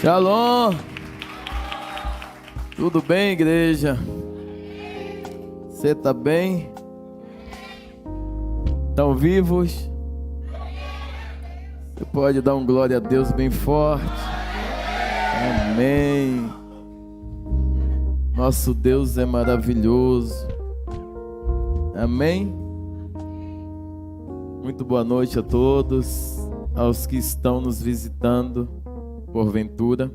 Shalom! Tudo bem, igreja? Você tá bem? Estão vivos? Você pode dar um glória a Deus bem forte? Amém! Nosso Deus é maravilhoso. Amém? Muito boa noite a todos, aos que estão nos visitando porventura.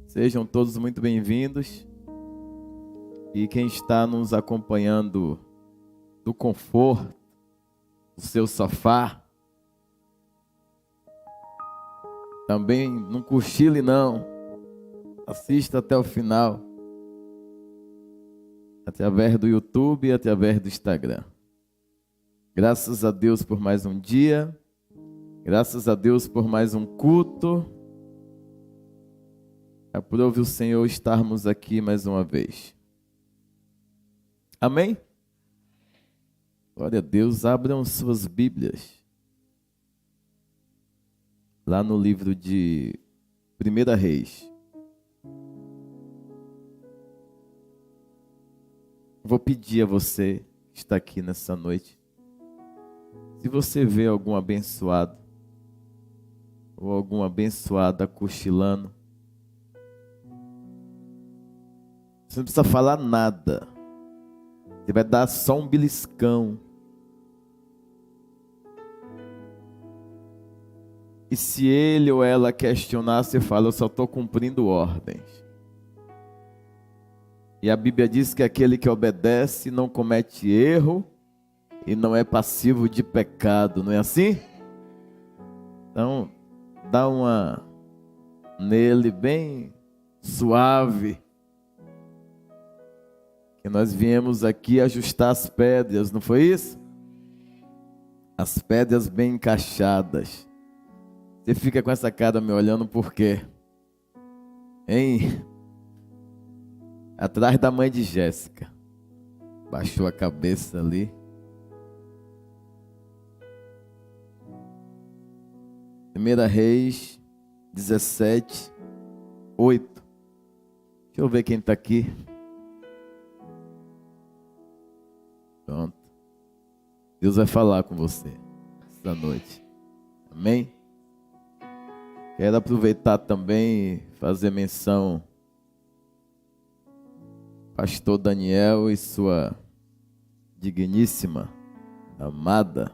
Sejam todos muito bem-vindos. E quem está nos acompanhando do conforto do seu sofá, também não cochile não. Assista até o final. Através do YouTube e através do Instagram. Graças a Deus por mais um dia. Graças a Deus por mais um culto. Aprove o Senhor estarmos aqui mais uma vez. Amém? Glória a Deus. Abram suas Bíblias. Lá no livro de 1 Reis. Vou pedir a você que está aqui nessa noite. Se você vê algum abençoado ou alguma abençoada cochilando, você não precisa falar nada. Você vai dar só um beliscão. E se ele ou ela questionar, você fala: eu só estou cumprindo ordens. E a Bíblia diz que aquele que obedece não comete erro e não é passivo de pecado. Não é assim? Então, dá uma nele bem suave. Que nós viemos aqui ajustar as pedras, não foi isso? As pedras bem encaixadas. Você fica com essa cara me olhando por quê? Hein? Atrás da mãe de Jéssica. Baixou a cabeça ali. Primeira Reis 17, 8. Deixa eu ver quem está aqui. Pronto. Deus vai falar com você esta noite. Amém? Quero aproveitar também e fazer menção Pastor Daniel e sua digníssima, amada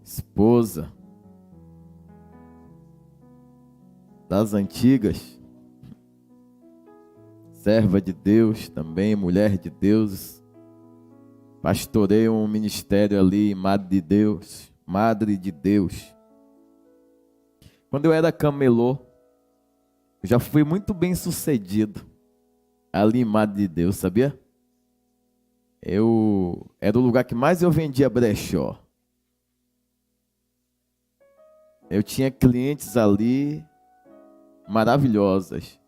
esposa das antigas, serva de Deus também, mulher de Deus. Pastorei um ministério ali, Madre de Deus. Quando eu era camelô, eu já fui muito bem sucedido ali em Madre de Deus, sabia? Era o lugar que mais eu vendia brechó. Eu tinha clientes ali maravilhosas,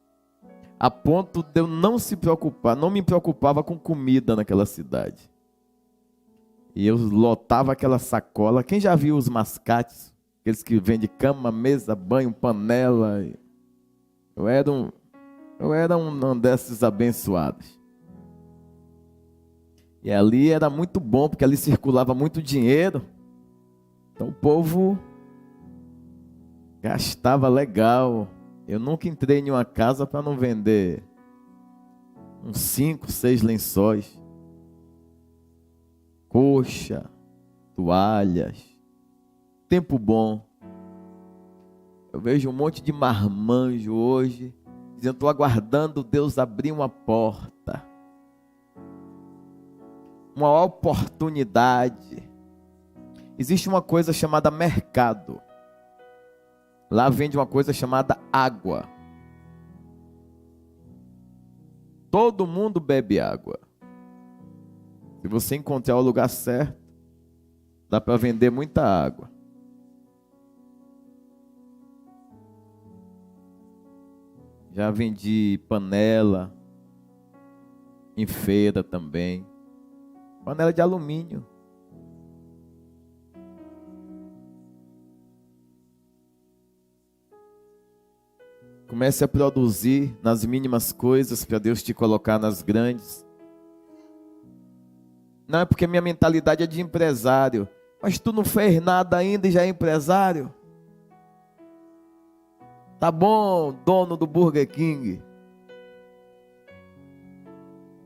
a ponto de eu não me preocupava com comida naquela cidade. E eu lotava aquela sacola. Quem já viu os mascates? Aqueles que vendem cama, mesa, banho, panela. Eu era um desses abençoados. E ali era muito bom, porque ali circulava muito dinheiro. Então o povo gastava legal. Eu nunca entrei em uma casa para não vender uns 5, 6 lençóis. Coxa, toalhas, tempo bom. Eu vejo um monte de marmanjo hoje, dizendo: estou aguardando Deus abrir uma porta, uma oportunidade. Existe uma coisa chamada mercado. Lá vende uma coisa chamada água. Todo mundo bebe água. Se você encontrar o lugar certo, dá para vender muita água. Já vendi panela em feira também. Panela de alumínio. Comece a produzir nas mínimas coisas para Deus te colocar nas grandes. Não é porque minha mentalidade é de empresário. Mas tu não fez nada ainda e já é empresário? Tá bom, dono do Burger King.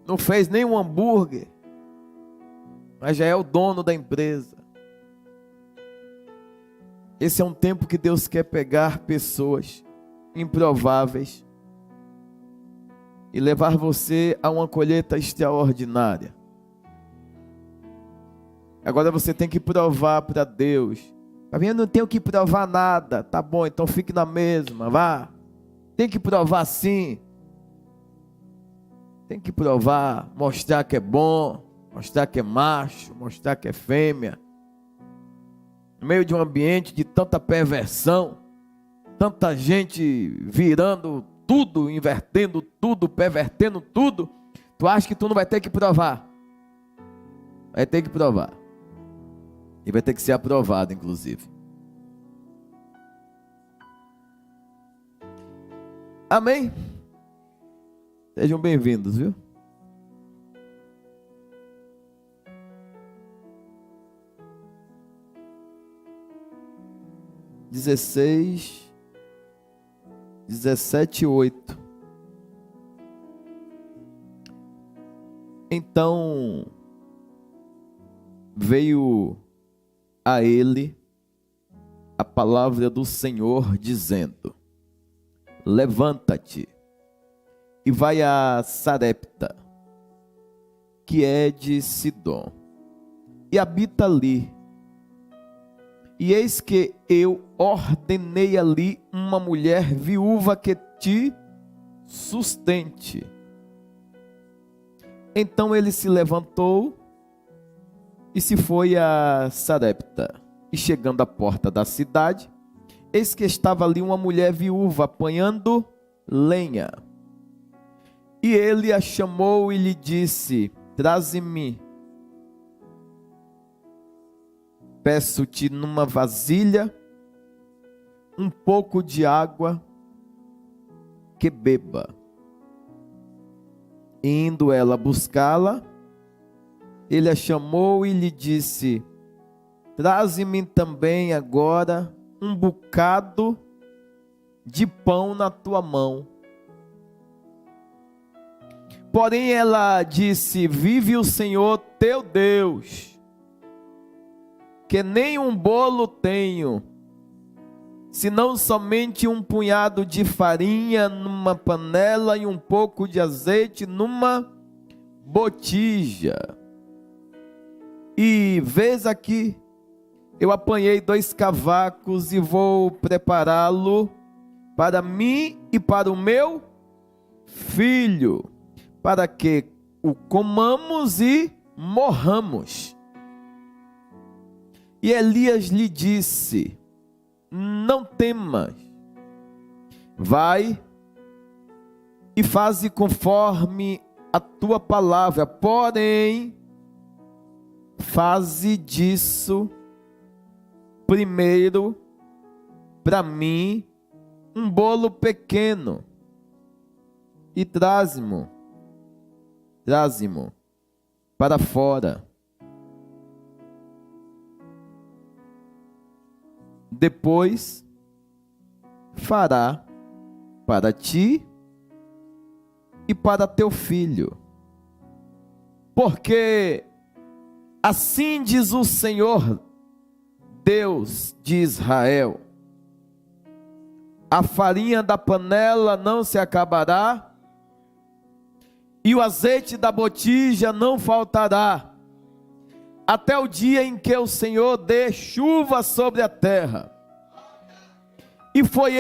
Não fez nem um hambúrguer, mas já é o dono da empresa. Esse é um tempo que Deus quer pegar pessoas improváveis e levar você a uma colheita extraordinária. Agora você tem que provar para Deus. Eu não tenho que provar nada. Tá bom, então fique na mesma, vá. Tem que provar sim. Tem que provar, mostrar que é bom, mostrar que é macho, mostrar que é fêmea. No meio de um ambiente de tanta perversão, tanta gente virando tudo, invertendo tudo, pervertendo tudo, tu acha que tu não vai ter que provar? Vai ter que provar. E vai ter que ser aprovado, inclusive. Amém? Sejam bem-vindos, viu? Dezesseis, 17:8. Então veio a ele a palavra do Senhor dizendo: levanta-te e vai a Sarepta, que é de Sidom, e habita ali. E eis que eu ordenei ali uma mulher viúva que te sustente. Então ele se levantou e se foi a Sarepta. E chegando à porta da cidade, eis que estava ali uma mulher viúva apanhando lenha. E ele a chamou e lhe disse: traze-me, peço-te numa vasilha um pouco de água que beba. E indo ela buscá-la, ele a chamou e lhe disse: traze-me também agora um bocado de pão na tua mão. Porém ela disse: vive o Senhor teu Deus, que nem um bolo tenho, senão somente um punhado de farinha numa panela e um pouco de azeite numa botija. E vês aqui, eu apanhei 2 cavacos e vou prepará-lo para mim e para o meu filho, para que o comamos e morramos. E Elias lhe disse: não temas, vai e faze conforme a tua palavra, porém faze disso primeiro para mim um bolo pequeno e traze-mo para fora. Depois fará para ti e para teu filho, porque assim diz o Senhor, Deus de Israel: a farinha da panela não se acabará, e o azeite da botija não faltará, até o dia em que o Senhor dê chuva sobre a terra. E foi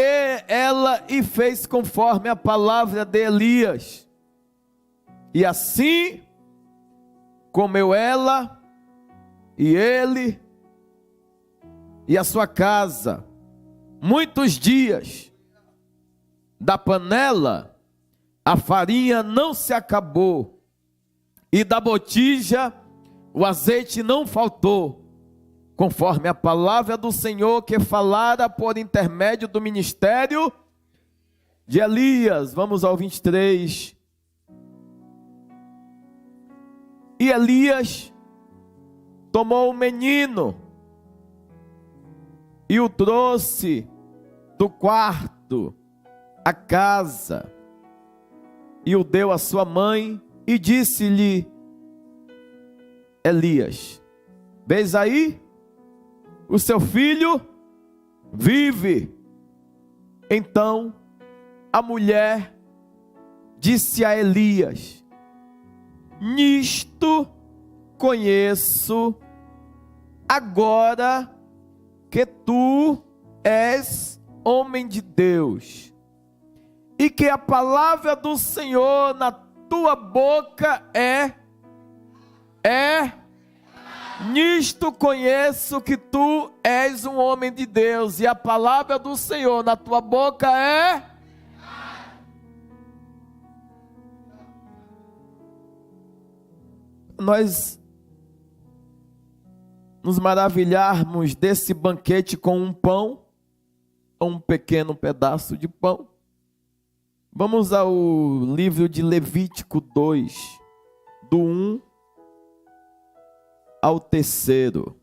ela e fez conforme a palavra de Elias. E assim comeu ela e ele e a sua casa muitos dias. Da panela a farinha não se acabou, e da botija o azeite não faltou, conforme a palavra do Senhor que falara por intermédio do ministério de Elias. Vamos ao 23. E Elias tomou o menino e o trouxe do quarto à casa e o deu à sua mãe e disse-lhe Elias: vês aí, o seu filho vive. Então a mulher disse a Elias: nisto conheço agora que tu és homem de Deus, e que a palavra do Senhor na tua boca é. Nisto conheço que tu és um homem de Deus, e a palavra do Senhor na tua boca é. Nós nos maravilharmos desse banquete com um pão, um pequeno pedaço de pão. Vamos ao livro de Levítico 2, do 1 ao 3º.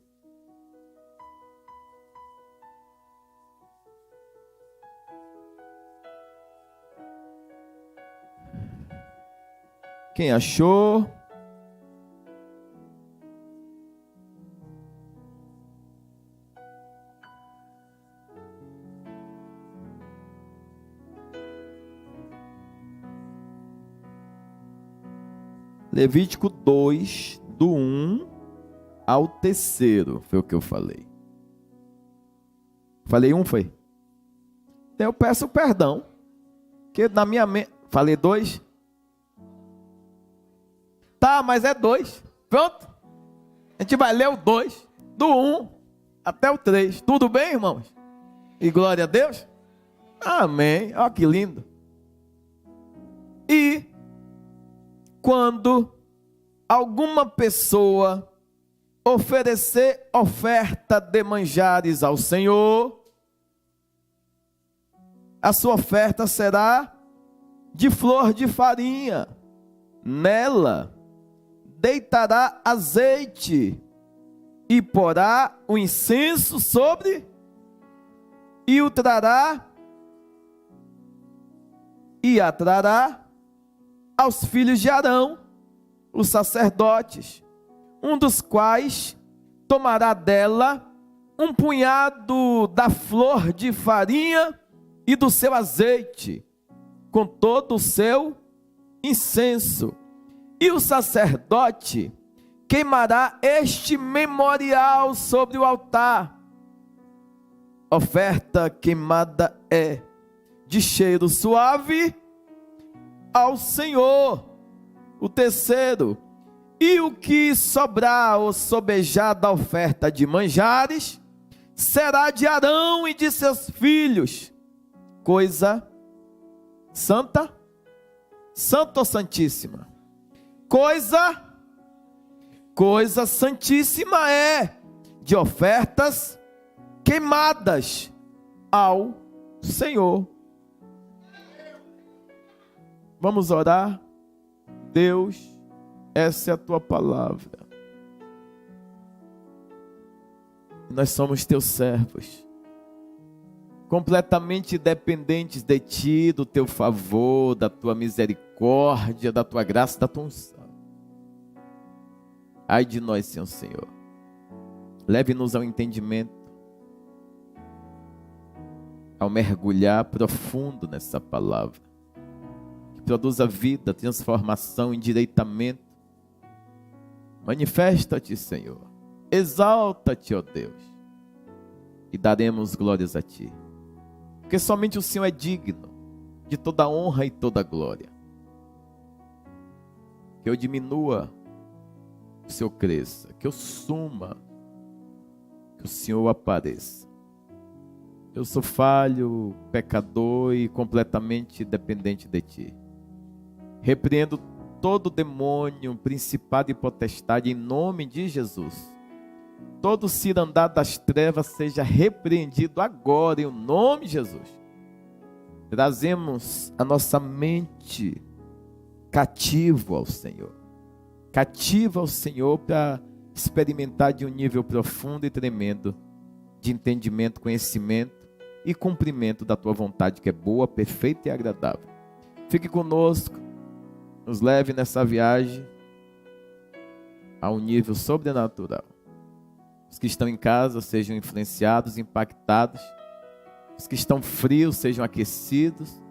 Quem achou? Levítico 2, do 1 ao 3º, foi o que eu falei. Falei 1, foi? Então eu peço perdão, que na minha mente... Falei 2? Tá, mas é 2. Pronto? A gente vai ler o 2, do 1 até o 3. Tudo bem, irmãos? E glória a Deus? Amém. Olha que lindo. E quando alguma pessoa oferecer oferta de manjares ao Senhor, a sua oferta será de flor de farinha. Nela deitará azeite e porá o incenso sobre e o trará e atrará aos filhos de Arão, os sacerdotes, um dos quais tomará dela um punhado da flor de farinha e do seu azeite, com todo o seu incenso, e o sacerdote queimará este memorial sobre o altar. Oferta queimada é de cheiro suave ao Senhor. O 3º, e o que sobrar ou sobejar da oferta de manjares será de Arão e de seus filhos, coisa santa, santa ou santíssima? Coisa santíssima é, de ofertas queimadas ao Senhor. Vamos orar. Deus, essa é a tua palavra. Nós somos teus servos, completamente dependentes de ti, do teu favor, da tua misericórdia, da tua graça, da tua unção. Ai de nós, Senhor. Leve-nos ao entendimento, ao mergulhar profundo nessa palavra, que produza vida, transformação, endireitamento. Manifesta-te, Senhor. Exalta-te, ó Deus, e daremos glórias a ti, porque somente o Senhor é digno de toda honra e toda glória. Que eu diminua, que o Senhor cresça, que eu suma, que o Senhor apareça. Eu sou falho, pecador e completamente dependente de ti. Repreendo todo demônio, principado e potestade em nome de Jesus. Todo cirandar das trevas seja repreendido agora em nome de Jesus. trazemos a nossa mente cativo ao Senhor. Cativo ao Senhor para experimentar de um nível profundo e tremendo de entendimento, conhecimento e cumprimento da tua vontade, que é boa, perfeita e agradável. Fique conosco, nos leve nessa viagem a um nível sobrenatural. Os que estão em casa sejam influenciados, impactados. Os que estão frios sejam aquecidos.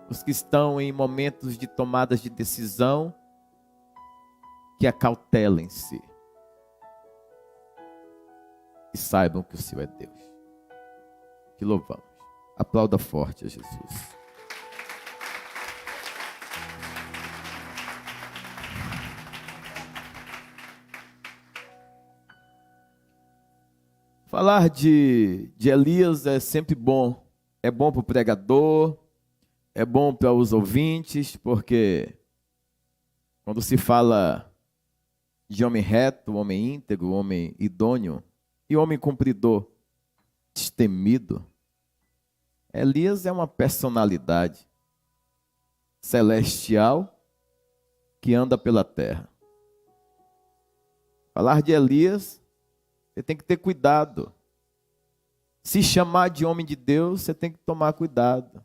Os que estão em momentos de tomadas de decisão, que acautelem-se. E saibam que o Senhor é Deus. Que louvamos. Aplauda forte a Jesus. Falar de Elias é sempre bom. É bom para o pregador, é bom para os ouvintes, porque quando se fala de homem reto, homem íntegro, homem idôneo e homem cumpridor, destemido, Elias é uma personalidade celestial que anda pela terra. Falar de Elias, você tem que ter cuidado. Se chamar de homem de Deus, você tem que tomar cuidado.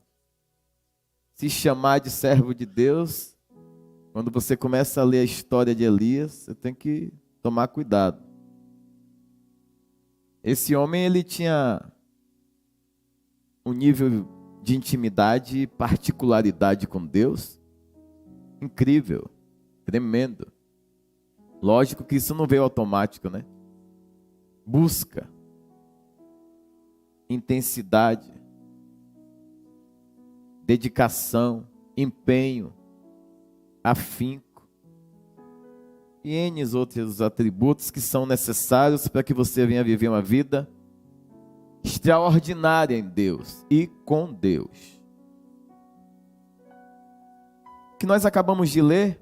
Se chamar de servo de Deus, quando você começa a ler a história de Elias, você tem que tomar cuidado. Esse homem, ele tinha um nível de intimidade e particularidade com Deus incrível, tremendo. Lógico que isso não veio automático, né? Busca, intensidade, dedicação, empenho, afinco e N outros atributos que são necessários para que você venha viver uma vida extraordinária em Deus e com Deus. O que nós acabamos de ler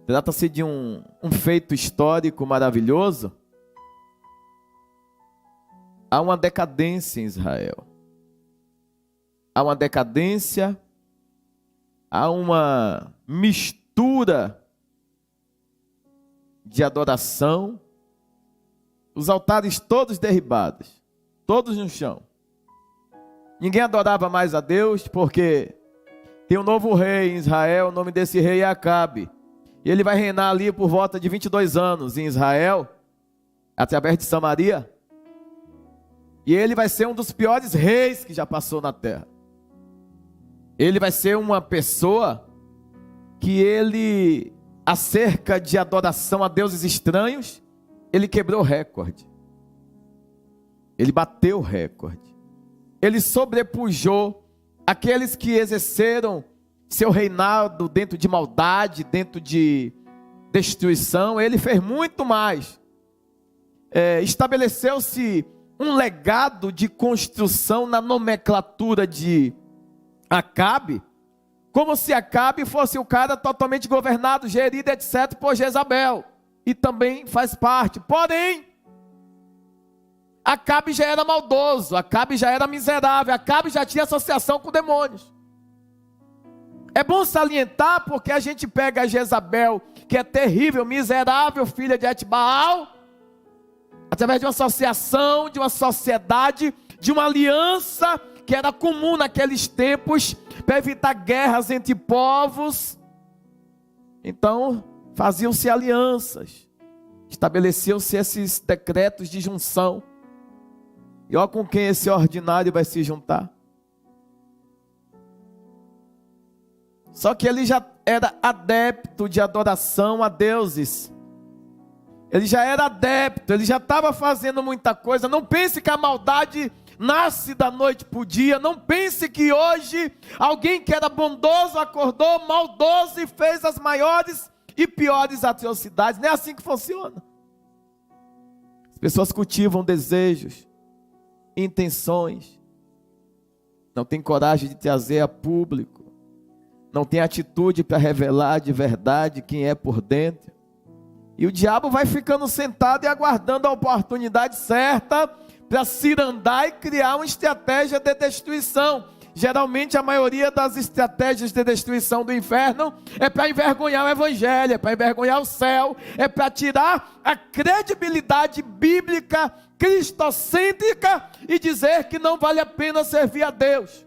trata-se de um feito histórico maravilhoso. Há uma decadência em Israel. Há uma decadência, há uma mistura de adoração, os altares todos derribados, todos no chão. Ninguém adorava mais a Deus, porque tem um novo rei em Israel, o nome desse rei é Acabe. E ele vai reinar ali por volta de 22 anos em Israel, através de Samaria. E ele vai ser um dos piores reis que já passou na terra. Ele vai ser uma pessoa que ele, acerca de adoração a deuses estranhos, ele quebrou o recorde. Ele bateu o recorde. Ele sobrepujou aqueles que exerceram seu reinado dentro de maldade, dentro de destruição. Ele fez muito mais. Estabeleceu-se um legado de construção na nomenclatura de Acabe, como se Acabe fosse o cara totalmente governado, gerido, etc., por Jezabel, e também faz parte. Porém, Acabe já era maldoso, Acabe já era miserável, Acabe já tinha associação com demônios. É bom salientar, porque a gente pega a Jezabel, que é terrível, miserável, filha de Etbaal, através de uma associação, de uma sociedade, de uma aliança que era comum naqueles tempos, para evitar guerras entre povos. Então, faziam-se alianças, estabeleciam-se esses decretos de junção. E olha com quem esse ordinário vai se juntar. Só que ele já era adepto de adoração a deuses. Ele já era adepto, ele já estava fazendo muita coisa. Não pense que a maldade nasce da noite para o dia. Não pense que hoje alguém que era bondoso acordou maldoso e fez as maiores e piores atrocidades. Não é assim que funciona. As pessoas cultivam desejos, intenções, não tem coragem de trazer a público, não tem atitude para revelar de verdade quem é por dentro. E o diabo vai ficando sentado e aguardando a oportunidade certa para cirandar e criar uma estratégia de destruição. Geralmente a maioria das estratégias de destruição do inferno é para envergonhar o evangelho, é para envergonhar o céu, é para tirar a credibilidade bíblica, cristocêntrica e dizer que não vale a pena servir a Deus.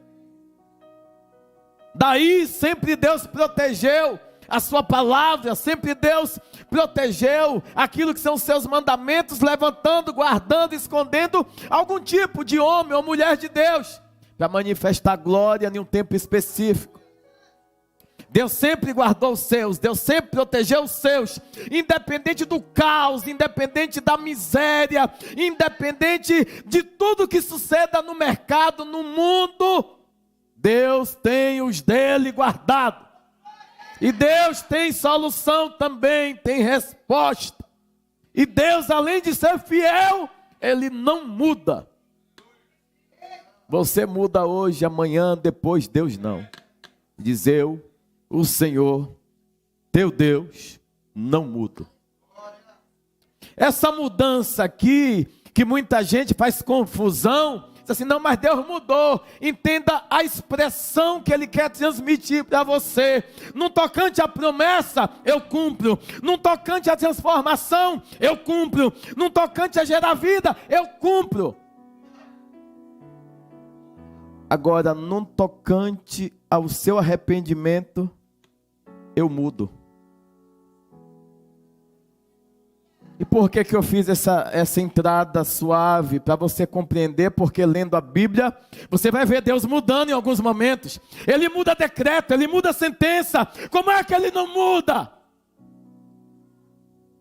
Daí sempre Deus protegeu a sua palavra, sempre Deus protegeu aquilo que são seus mandamentos, levantando, guardando, escondendo algum tipo de homem ou mulher de Deus, para manifestar glória em um tempo específico. Deus sempre guardou os seus, Deus sempre protegeu os seus, independente do caos, independente da miséria, independente de tudo que suceda no mercado, no mundo, Deus tem os dele guardado. E Deus tem solução também, tem resposta. E Deus, além de ser fiel, Ele não muda. Você muda hoje, amanhã, depois, Deus não. Diz eu, o Senhor, teu Deus, não mudo. Essa mudança aqui, que muita gente faz confusão, diz assim, não, mas Deus mudou. Entenda a expressão que Ele quer transmitir para você. No tocante à promessa, eu cumpro. No tocante à transformação, eu cumpro. No tocante a gerar vida, eu cumpro. Agora, no tocante ao seu arrependimento, eu mudo. E por que eu fiz essa entrada suave? Para você compreender, porque lendo a Bíblia, você vai ver Deus mudando em alguns momentos. Ele muda decreto, Ele muda sentença. Como é que Ele não muda?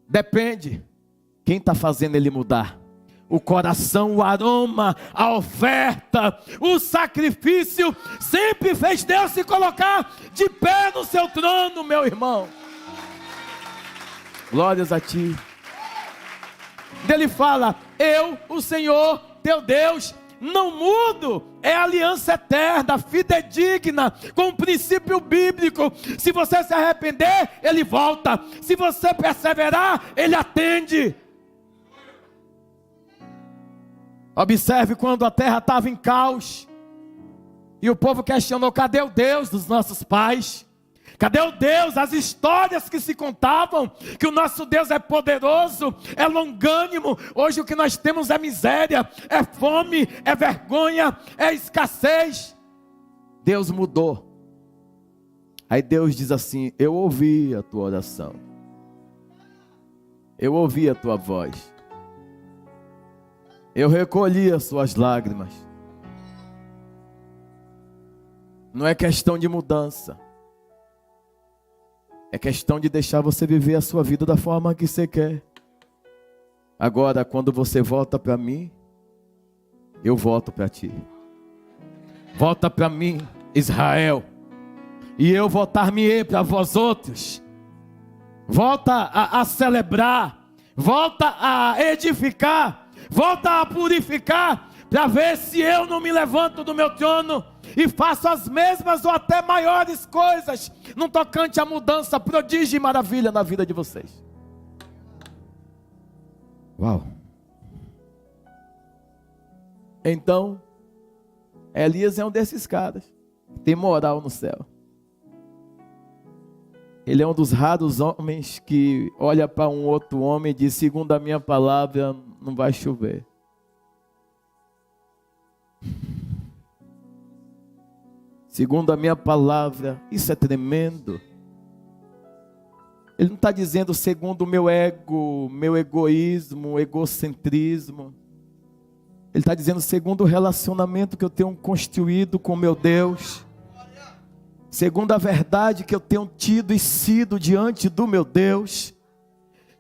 Depende. Quem está fazendo Ele mudar? O coração, o aroma, a oferta, o sacrifício, sempre fez Deus se colocar de pé no seu trono, meu irmão. Glórias a Ti. Ele fala, eu, o Senhor, teu Deus, não mudo. É aliança eterna, fidedigna, com o princípio bíblico. Se você se arrepender, Ele volta. Se você perseverar, Ele atende. Observe quando a terra estava em caos. E o povo questionou, cadê o Deus dos nossos pais? Cadê o Deus, as histórias que se contavam, que o nosso Deus é poderoso, é longânimo. Hoje o que nós temos é miséria, é fome, é vergonha, é escassez. Deus mudou. Aí Deus diz assim, eu ouvi a tua oração. Eu ouvi a tua voz. Eu recolhi as suas lágrimas. Não é questão de mudança. É questão de deixar você viver a sua vida da forma que você quer. Agora, quando você volta para mim, eu volto para ti. Volta para mim, Israel, e eu voltar-me-ei para vós outros. Volta a celebrar, volta a edificar, volta a purificar, para ver se eu não me levanto do meu trono e faço as mesmas ou até maiores coisas no tocante à mudança, prodígio e maravilha na vida de vocês. Uau! Então, Elias é um desses caras, tem moral no céu. Ele é um dos raros homens que olha para um outro homem e diz, segundo a minha palavra, não vai chover. Segundo a minha palavra, isso é tremendo. Ele não está dizendo segundo o meu ego, meu egoísmo, egocentrismo. Ele está dizendo segundo o relacionamento que eu tenho construído com meu Deus. Segundo a verdade que eu tenho tido e sido diante do meu Deus.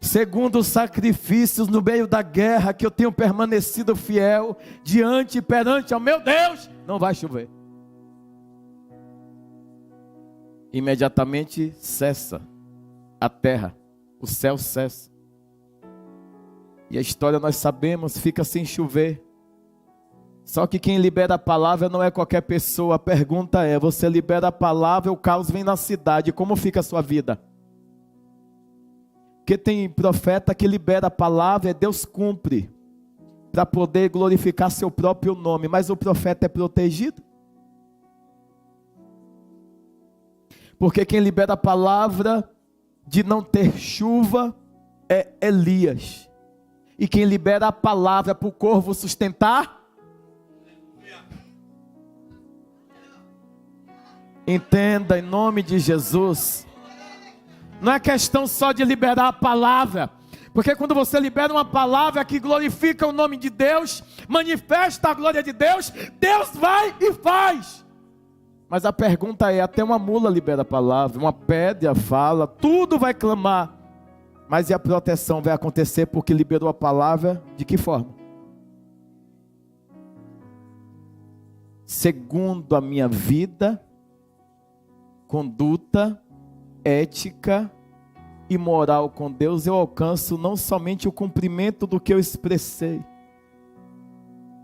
Segundo os sacrifícios no meio da guerra que eu tenho permanecido fiel diante e perante ao meu Deus, não vai chover. Imediatamente cessa a terra, o céu cessa. E a história nós sabemos, fica sem chover. Só que quem libera a palavra não é qualquer pessoa. A pergunta é, você libera a palavra, o caos vem na cidade, como fica a sua vida? Porque tem profeta que libera a palavra e Deus cumpre. para poder glorificar seu próprio nome, mas o profeta é protegido. Porque quem libera a palavra de não ter chuva é Elias. E quem libera a palavra para o corvo sustentar? Entenda em nome de Jesus. Não é questão só de liberar a palavra. Porque quando você libera uma palavra que glorifica o nome de Deus, manifesta a glória de Deus, Deus vai e faz. Mas a pergunta é, até uma mula libera a palavra, uma pedra fala, tudo vai clamar. Mas e a proteção vai acontecer porque liberou a palavra de que forma? Segundo a minha vida, conduta, ética e moral com Deus, eu alcanço não somente o cumprimento do que eu expressei,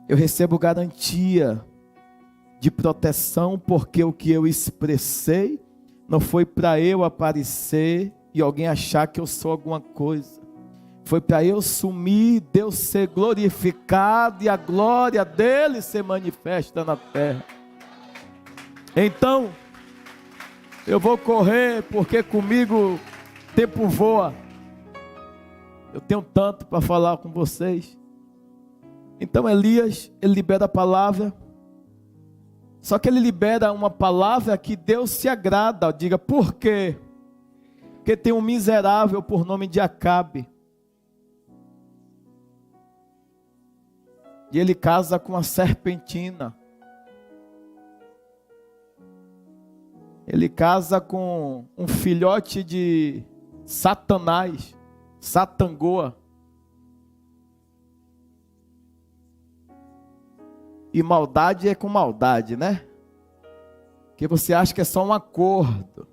eu recebo garantia de proteção, porque o que eu expressei não foi para eu aparecer e alguém achar que eu sou alguma coisa, foi para eu sumir, Deus ser glorificado e a glória dele ser manifesta na terra. Então eu vou correr, porque comigo o tempo voa. Eu tenho tanto para falar com vocês. Então Elias, ele libera a palavra. Só que ele libera uma palavra que Deus se agrada. Diga, por quê? Porque tem um miserável por nome de Acabe. E ele casa com a serpentina. Ele casa com um filhote de Satanás, Satangoa. E maldade é com maldade, né? Que você acha que é só um acordo.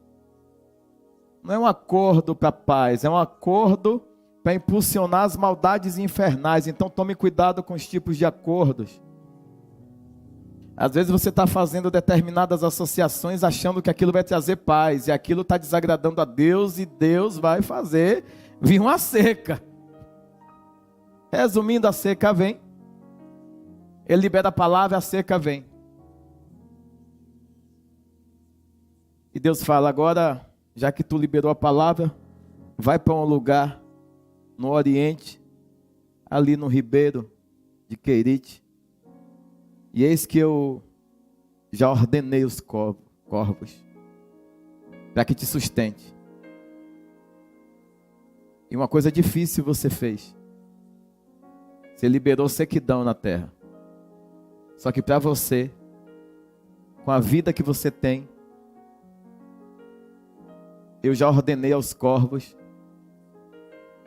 Não é um acordo para paz, é um acordo para impulsionar as maldades infernais. Então tome cuidado com os tipos de acordos. Às vezes você está fazendo determinadas associações achando que aquilo vai trazer paz, e aquilo está desagradando a Deus, e Deus vai fazer vir uma seca. Resumindo, a seca vem. Ele libera a palavra, a seca vem. E Deus fala, agora, já que tu liberou a palavra, vai para um lugar no Oriente, ali no ribeiro de Querite. E eis que eu já ordenei os corvos para que te sustente. E uma coisa difícil você fez. Você liberou sequidão na terra. Só que para você, com a vida que você tem, eu já ordenei aos corvos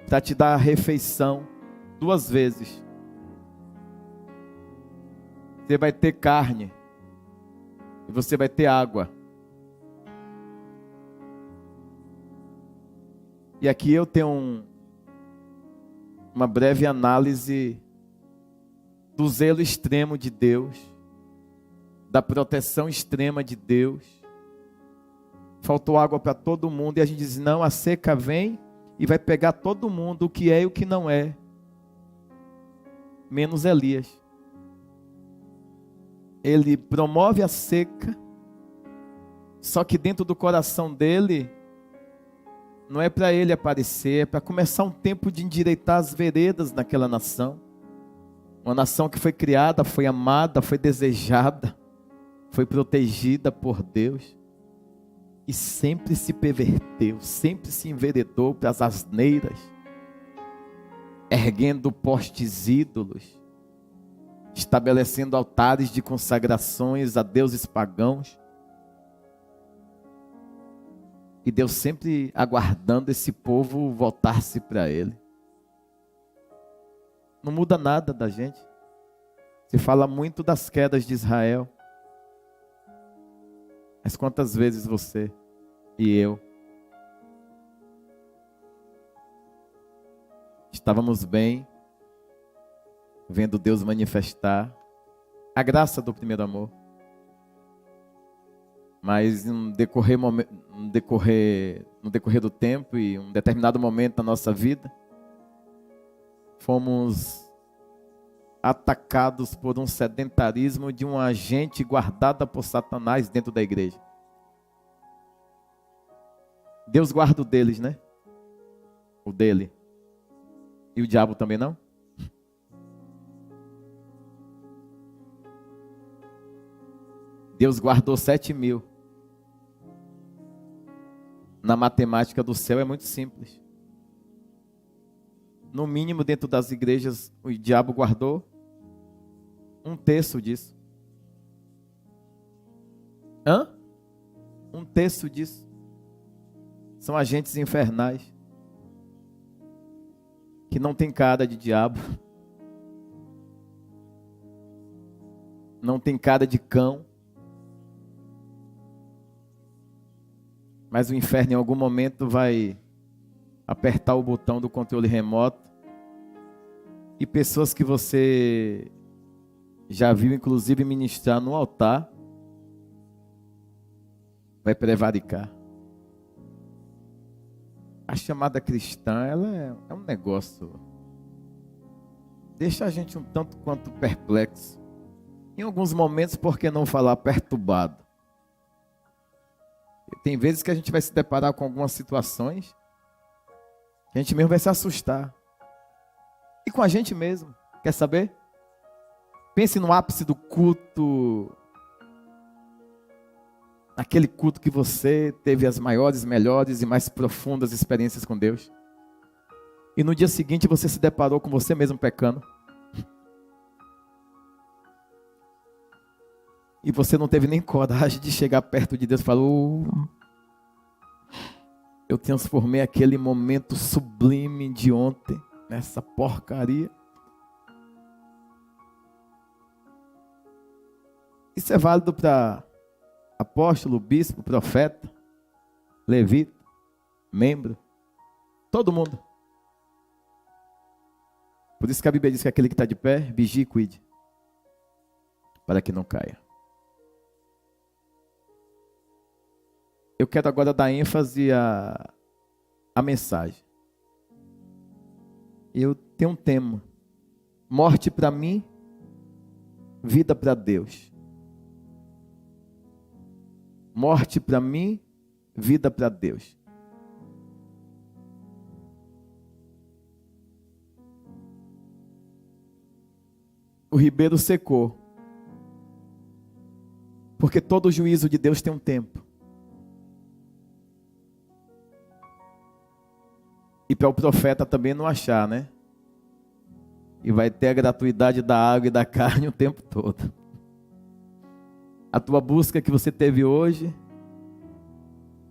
para te dar a refeição 2 vezes. Você vai ter carne e você vai ter água. E aqui eu tenho uma breve análise do zelo extremo de Deus, da proteção extrema de Deus. Faltou água para todo mundo e a gente diz, não, a seca vem e vai pegar todo mundo, o que é e o que não é, menos Elias. Ele promove a seca, só que dentro do coração dele, não é para ele aparecer, é para começar um tempo de endireitar as veredas naquela nação. Uma nação que foi criada, foi amada, foi desejada, foi protegida por Deus. E sempre se perverteu, sempre se enveredou para as asneiras, erguendo postes ídolos, estabelecendo altares de consagrações a deuses pagãos. E Deus sempre aguardando esse povo voltar-se para Ele. Não muda nada da gente. Se fala muito das quedas de Israel. Mas quantas vezes você e eu estávamos bem, vendo Deus manifestar a graça do primeiro amor. Mas no decorrer do tempo e um determinado momento da nossa vida, fomos atacados por um sedentarismo de uma gente guardada por Satanás dentro da igreja. Deus guarda o deles, né? O dele. E o diabo também não? Deus guardou 7.000. Na matemática do céu é muito simples. No mínimo, dentro das igrejas, o diabo guardou 1/3 disso. 1/3 disso. São agentes infernais. Que não tem cara de diabo. Não tem cara de cão. Mas o inferno em algum momento vai apertar o botão do controle remoto. E pessoas que você já viu inclusive ministrar no altar, vai prevaricar. A chamada cristã, ela é um negócio. Deixa a gente um tanto quanto perplexo. Em alguns momentos, por que não falar perturbado? Tem vezes que a gente vai se deparar com algumas situações que a gente mesmo vai se assustar. E com a gente mesmo. Quer saber? Pense no ápice do culto. Aquele culto que você teve as maiores, melhores e mais profundas experiências com Deus. E no dia seguinte você se deparou com você mesmo pecando. E você não teve nem coragem de chegar perto de Deus e falar: eu transformei aquele momento sublime de ontem nessa porcaria. Isso é válido para apóstolo, bispo, profeta, levita, membro, todo mundo. Por isso que a Bíblia diz que aquele que está de pé, vigie e cuide, para que não caia. Eu quero agora dar ênfase à mensagem. Eu tenho um tema: morte para mim, vida para Deus. Morte para mim, vida para Deus. O ribeiro secou, porque todo juízo de Deus tem um tempo. E para o profeta também não achar, né? E vai ter a gratuidade da água e da carne o tempo todo. A tua busca que você teve hoje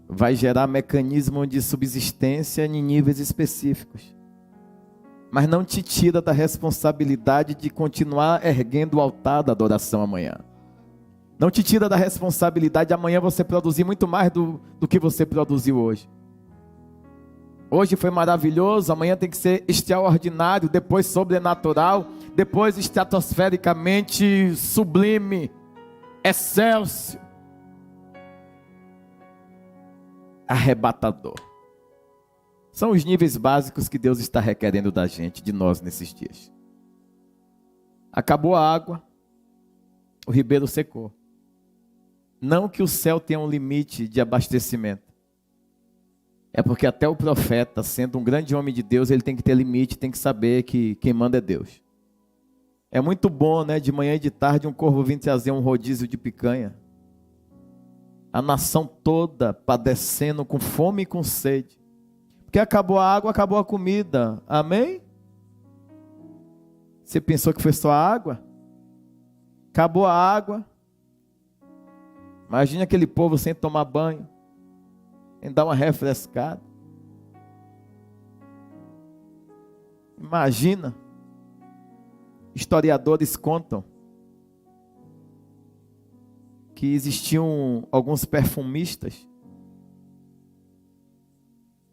vai gerar mecanismo de subsistência em níveis específicos. Mas não te tira da responsabilidade de continuar erguendo o altar da adoração amanhã. Não te tira da responsabilidade de amanhã você produzir muito mais do que você produziu hoje. Hoje foi maravilhoso, amanhã tem que ser extraordinário, depois sobrenatural, depois estratosfericamente sublime, excelso, arrebatador. São os níveis básicos que Deus está requerendo da gente, de nós nesses dias. Acabou a água, o ribeiro secou. Não que o céu tenha um limite de abastecimento. É porque até o profeta, sendo um grande homem de Deus, ele tem que ter limite, tem que saber que quem manda é Deus. É muito bom, né? De manhã e de tarde um corvo vir trazer um rodízio de picanha. A nação toda padecendo com fome e com sede. Porque acabou a água, acabou a comida. Amém? Você pensou que foi só a água? Acabou a água. Imagina aquele povo sem tomar banho. Em dar uma refrescada. Imagina. Historiadores contam que existiam alguns perfumistas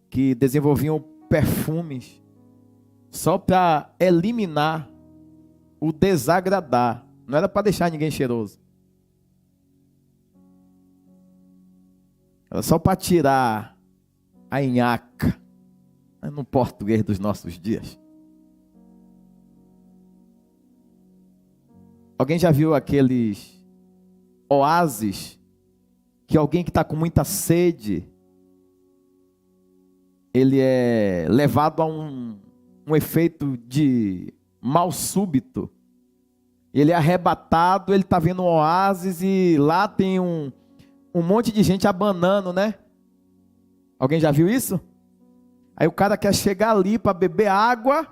que desenvolviam perfumes só para eliminar o desagradar. Não era para deixar ninguém cheiroso. Era só para tirar a nhaca, no português dos nossos dias. Alguém já viu aqueles oásis que alguém que está com muita sede, ele é levado a um efeito de mal súbito. Ele é arrebatado, ele está vendo um oásis e lá tem um monte de gente abanando, né? Alguém já viu isso? Aí o cara quer chegar ali para beber água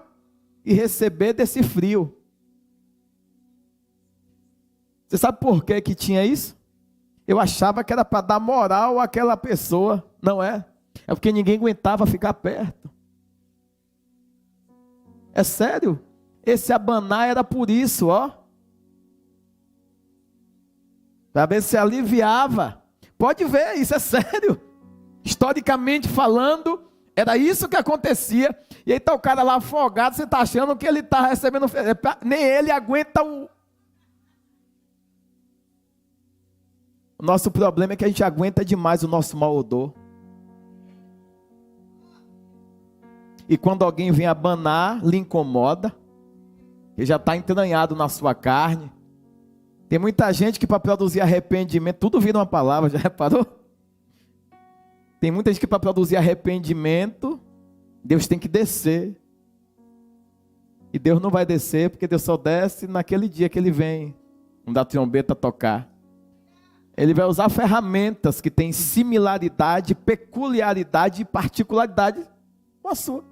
e receber desse frio. Você sabe por que tinha isso? Eu achava que era para dar moral àquela pessoa. Não é? É porque ninguém aguentava ficar perto. É sério? Esse abanar era por isso, ó. Para ver se aliviava. Pode ver, isso é sério. Historicamente falando, era isso que acontecia. E aí está o cara lá afogado, você está achando que ele está recebendo... Nem ele aguenta o... O nosso problema é que a gente aguenta demais o nosso mau odor. E quando alguém vem abanar, lhe incomoda. Ele já está entranhado na sua carne. Tem muita gente que para produzir arrependimento, tudo vira uma palavra, já reparou? Tem muita gente que para produzir arrependimento, Deus tem que descer. E Deus não vai descer, porque Deus só desce naquele dia que Ele vem, quando a trombeta tocar. Ele vai usar ferramentas que têm similaridade, peculiaridade e particularidade com a sua.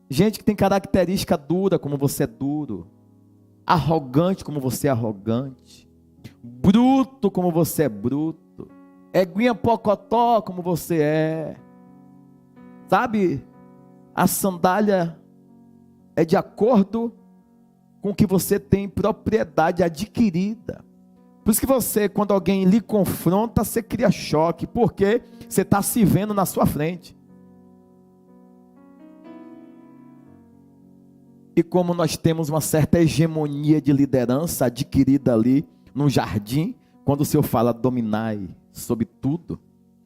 Gente que tem característica dura, como você é duro. Arrogante, como você é arrogante. Bruto, como você é bruto. Eguinha pocotó, como você é. Sabe? A sandália é de acordo com o que você tem propriedade adquirida. Por isso que você, quando alguém lhe confronta, você cria choque. Porque você está se vendo na sua frente. E como nós temos uma certa hegemonia de liderança adquirida ali no jardim, quando o Senhor fala dominai sobre tudo,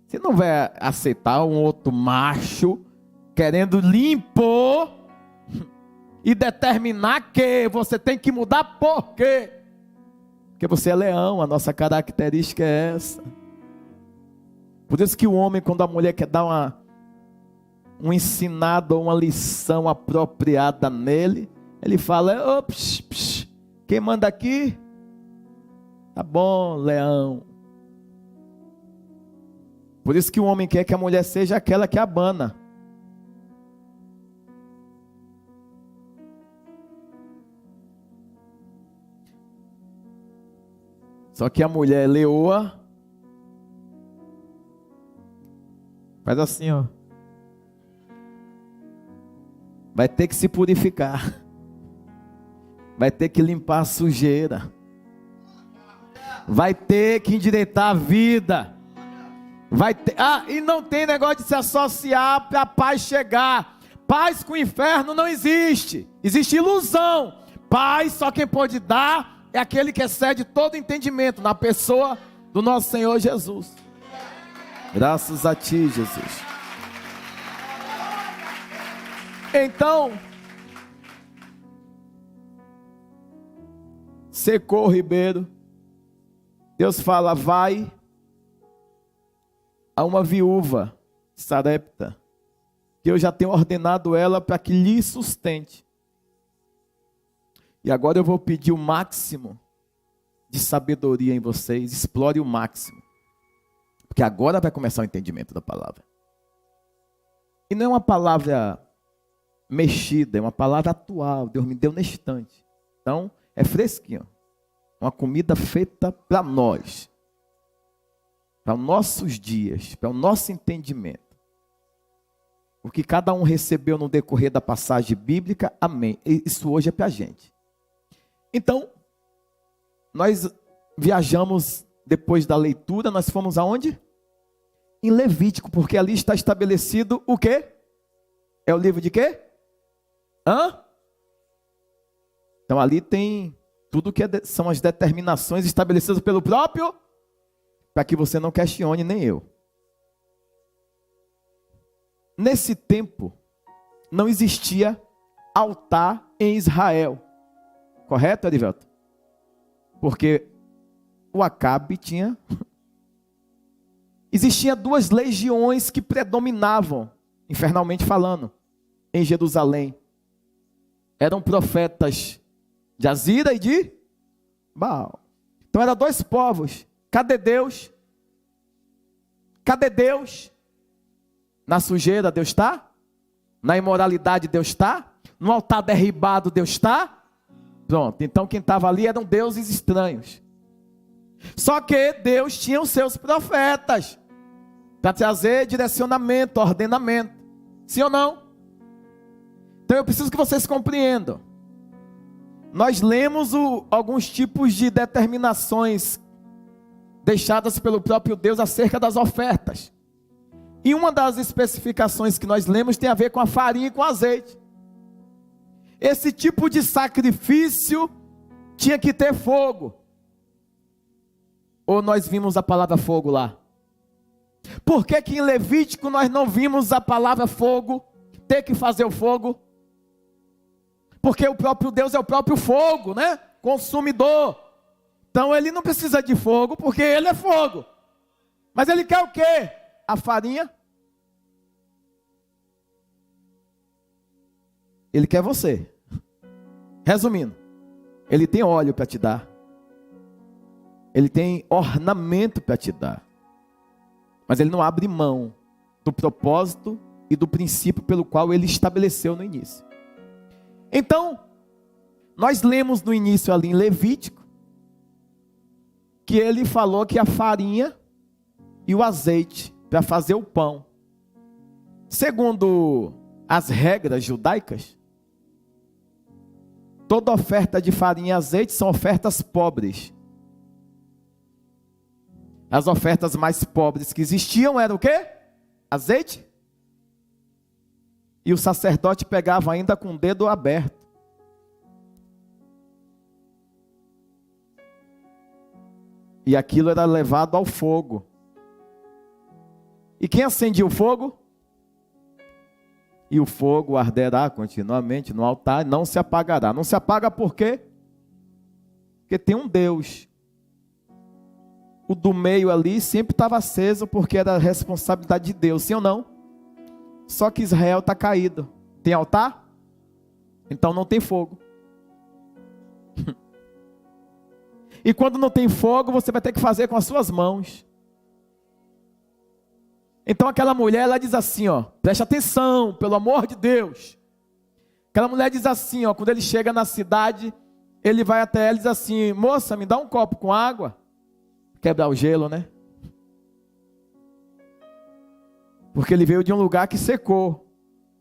você não vai aceitar um outro macho querendo lhe impor e determinar que você tem que mudar. Por quê? Porque você é leão, a nossa característica é essa. Por isso que o homem, quando a mulher quer dar um ensinado ou uma lição apropriada nele, ele fala, oh, psh, psh, quem manda aqui? Tá bom, leão. Por isso que o homem quer que a mulher seja aquela que abana. Só que a mulher leoa faz assim, ó. Vai ter que se purificar. Vai ter que limpar a sujeira. Vai ter que endireitar a vida. Vai ter... e não tem negócio de se associar para a paz chegar. Paz com o inferno não existe. Existe ilusão. Paz só quem pode dar é aquele que excede todo entendimento na pessoa do nosso Senhor Jesus. Graças a Ti, Jesus. Então, secou o ribeiro. Deus fala, vai a uma viúva, Sarepta, que eu já tenho ordenado ela para que lhe sustente. E agora eu vou pedir o máximo de sabedoria em vocês, explore o máximo. Porque agora vai começar o entendimento da palavra. E não é uma palavra mexida, é uma palavra atual. Deus me deu neste instante. Então, é fresquinho. Uma comida feita para nós. Para os nossos dias, para o nosso entendimento. O que cada um recebeu no decorrer da passagem bíblica, amém. Isso hoje é para a gente. Então, nós viajamos depois da leitura, nós fomos aonde? Em Levítico, porque ali está estabelecido o quê? É o livro de quê? Então ali tem tudo que são as determinações estabelecidas pelo próprio, para que você não questione, nem eu. Nesse tempo, não existia altar em Israel. Correto, Arivelto? Porque o Acabe tinha... Existiam duas legiões que predominavam, infernalmente falando, em Jerusalém. Eram profetas de Azira e de Baal. Então eram dois povos. Cadê Deus? Cadê Deus? Na sujeira Deus está? Na imoralidade Deus está? No altar derribado Deus está? Pronto, então quem estava ali eram deuses estranhos. Só que Deus tinha os seus profetas para trazer direcionamento, ordenamento. Sim ou não? Então eu preciso que vocês compreendam. Nós lemos alguns tipos de determinações deixadas pelo próprio Deus acerca das ofertas. E uma das especificações que nós lemos tem a ver com a farinha e com o azeite. Esse tipo de sacrifício tinha que ter fogo. Ou nós vimos a palavra fogo lá? Por que que em Levítico nós não vimos a palavra fogo, ter que fazer o fogo? Porque o próprio Deus é o próprio fogo, né? Consumidor. Então ele não precisa de fogo, porque ele é fogo. Mas ele quer o quê? A farinha. Ele quer você. Resumindo, ele tem óleo para te dar. Ele tem ornamento para te dar. Mas ele não abre mão do propósito e do princípio pelo qual ele estabeleceu no início. Então, nós lemos no início ali em Levítico, que ele falou que a farinha e o azeite para fazer o pão, segundo as regras judaicas, toda oferta de farinha e azeite são ofertas pobres. As ofertas mais pobres que existiam eram o quê? Azeite. E o sacerdote pegava ainda com o dedo aberto. E aquilo era levado ao fogo. E quem acendia o fogo? E o fogo arderá continuamente no altar, não se apagará. Não se apaga por quê? Porque tem um Deus. O do meio ali sempre estava aceso, porque era a responsabilidade de Deus, sim ou não? Só que Israel está caído. Tem altar? Então não tem fogo. E quando não tem fogo, você vai ter que fazer com as suas mãos. Então aquela mulher, ela diz assim, ó, preste atenção, pelo amor de Deus. Aquela mulher diz assim, ó, quando ele chega na cidade, ele vai até ela e diz assim, moça, me dá um copo com água. Quebrar o gelo, né? Porque ele veio de um lugar que secou.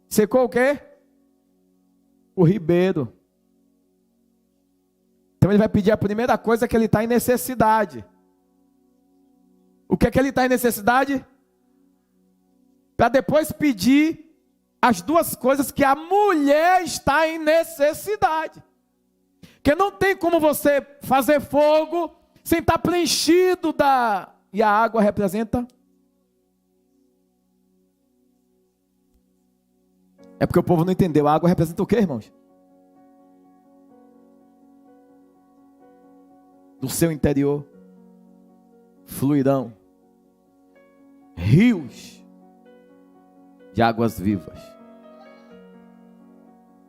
Secou o quê? O ribeiro. Então ele vai pedir a primeira coisa, que ele está em necessidade. O que é que ele está em necessidade? Para depois pedir as duas coisas que a mulher está em necessidade. Porque não tem como você fazer fogo sem estar preenchido da... E a água representa? É porque o povo não entendeu. A água representa o quê, irmãos? Do seu interior fluirão rios de águas vivas.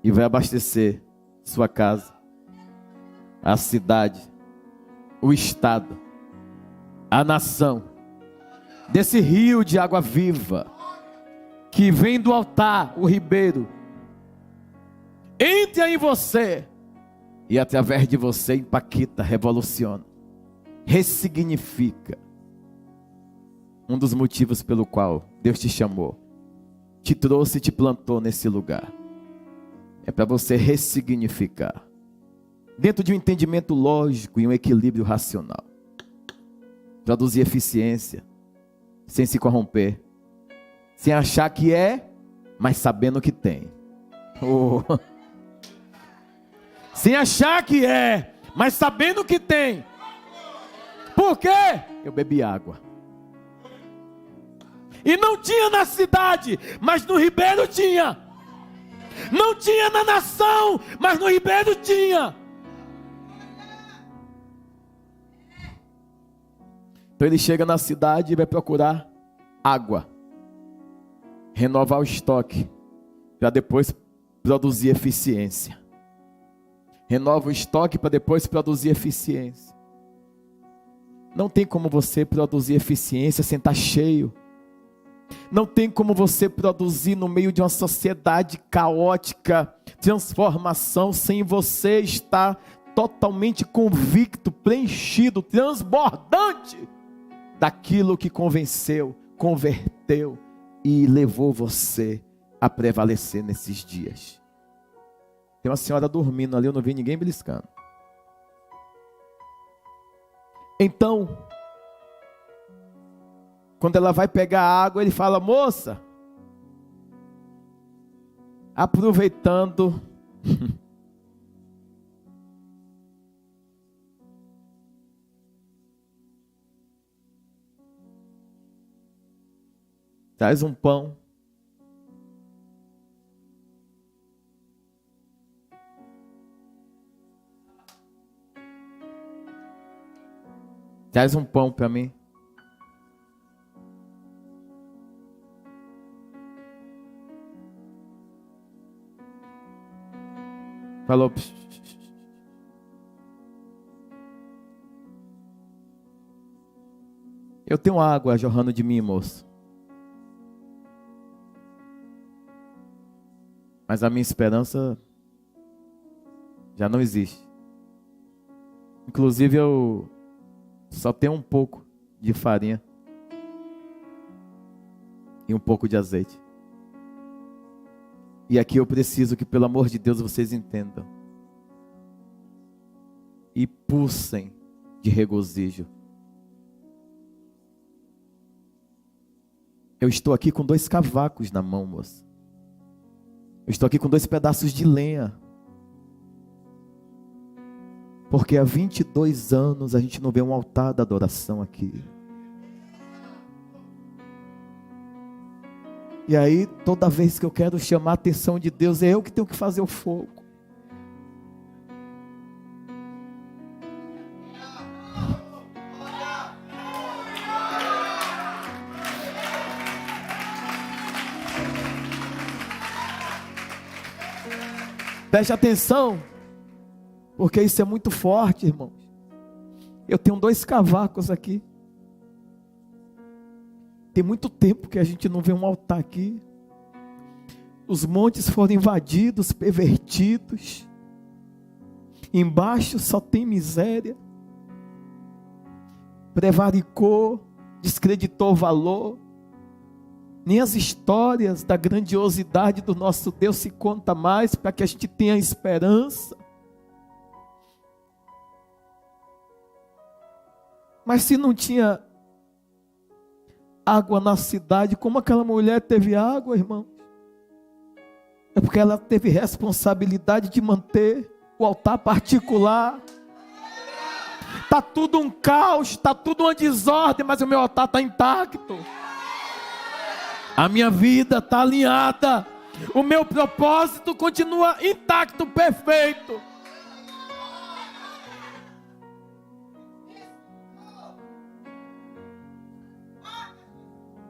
E vai abastecer sua casa, a cidade, o estado, a nação, desse rio de água viva, que vem do altar, o ribeiro, entra em você, e através de você impacta, revoluciona, ressignifica. Um dos motivos pelo qual Deus te chamou, te trouxe e te plantou nesse lugar, é para você ressignificar, dentro de um entendimento lógico e um equilíbrio racional. Produzir eficiência, sem se corromper, sem achar que é, mas sabendo que tem. Oh. Sem achar que é, mas sabendo que tem. Por quê? Eu bebi água. E não tinha na cidade, mas no ribeiro tinha. Não tinha na nação, mas no ribeiro tinha. Então ele chega na cidade e vai procurar água, renovar o estoque, para depois produzir eficiência. Renova o estoque para depois produzir eficiência. Não tem como você produzir eficiência sem estar cheio. Não tem como você produzir no meio de uma sociedade caótica, transformação, sem você estar totalmente convicto, preenchido, transbordante daquilo que convenceu, converteu e levou você a prevalecer nesses dias. Tem uma senhora dormindo ali, eu não vi ninguém beliscando. Então, quando ela vai pegar a água, ele fala: moça, aproveitando, traz um pão. Traz um pão para mim. Falou. Eu tenho água jorrando de mim, moço. Mas a minha esperança já não existe. Inclusive eu só tenho um pouco de farinha e um pouco de azeite. E aqui eu preciso que, pelo amor de Deus, vocês entendam e pulsem de regozijo. Eu estou aqui com 2 cavacos na mão, moça. Eu estou aqui com 2 pedaços de lenha. Porque há 22 anos a gente não vê um altar da adoração aqui. E aí, toda vez que eu quero chamar a atenção de Deus, é eu que tenho que fazer o fogo. Preste atenção, porque isso é muito forte, irmãos. Eu tenho 2 cavacos aqui. Tem muito tempo que a gente não vê um altar aqui. Os montes foram invadidos, pervertidos. Embaixo só tem miséria. Prevaricou, descreditou o valor. Nem as histórias da grandiosidade do nosso Deus se conta mais, para que a gente tenha esperança. Mas se não tinha água na cidade, como aquela mulher teve água, irmão? É porque ela teve responsabilidade de manter o altar particular. Está tudo um caos, está tudo uma desordem, mas o meu altar está intacto. A minha vida está alinhada. O meu propósito continua intacto, perfeito.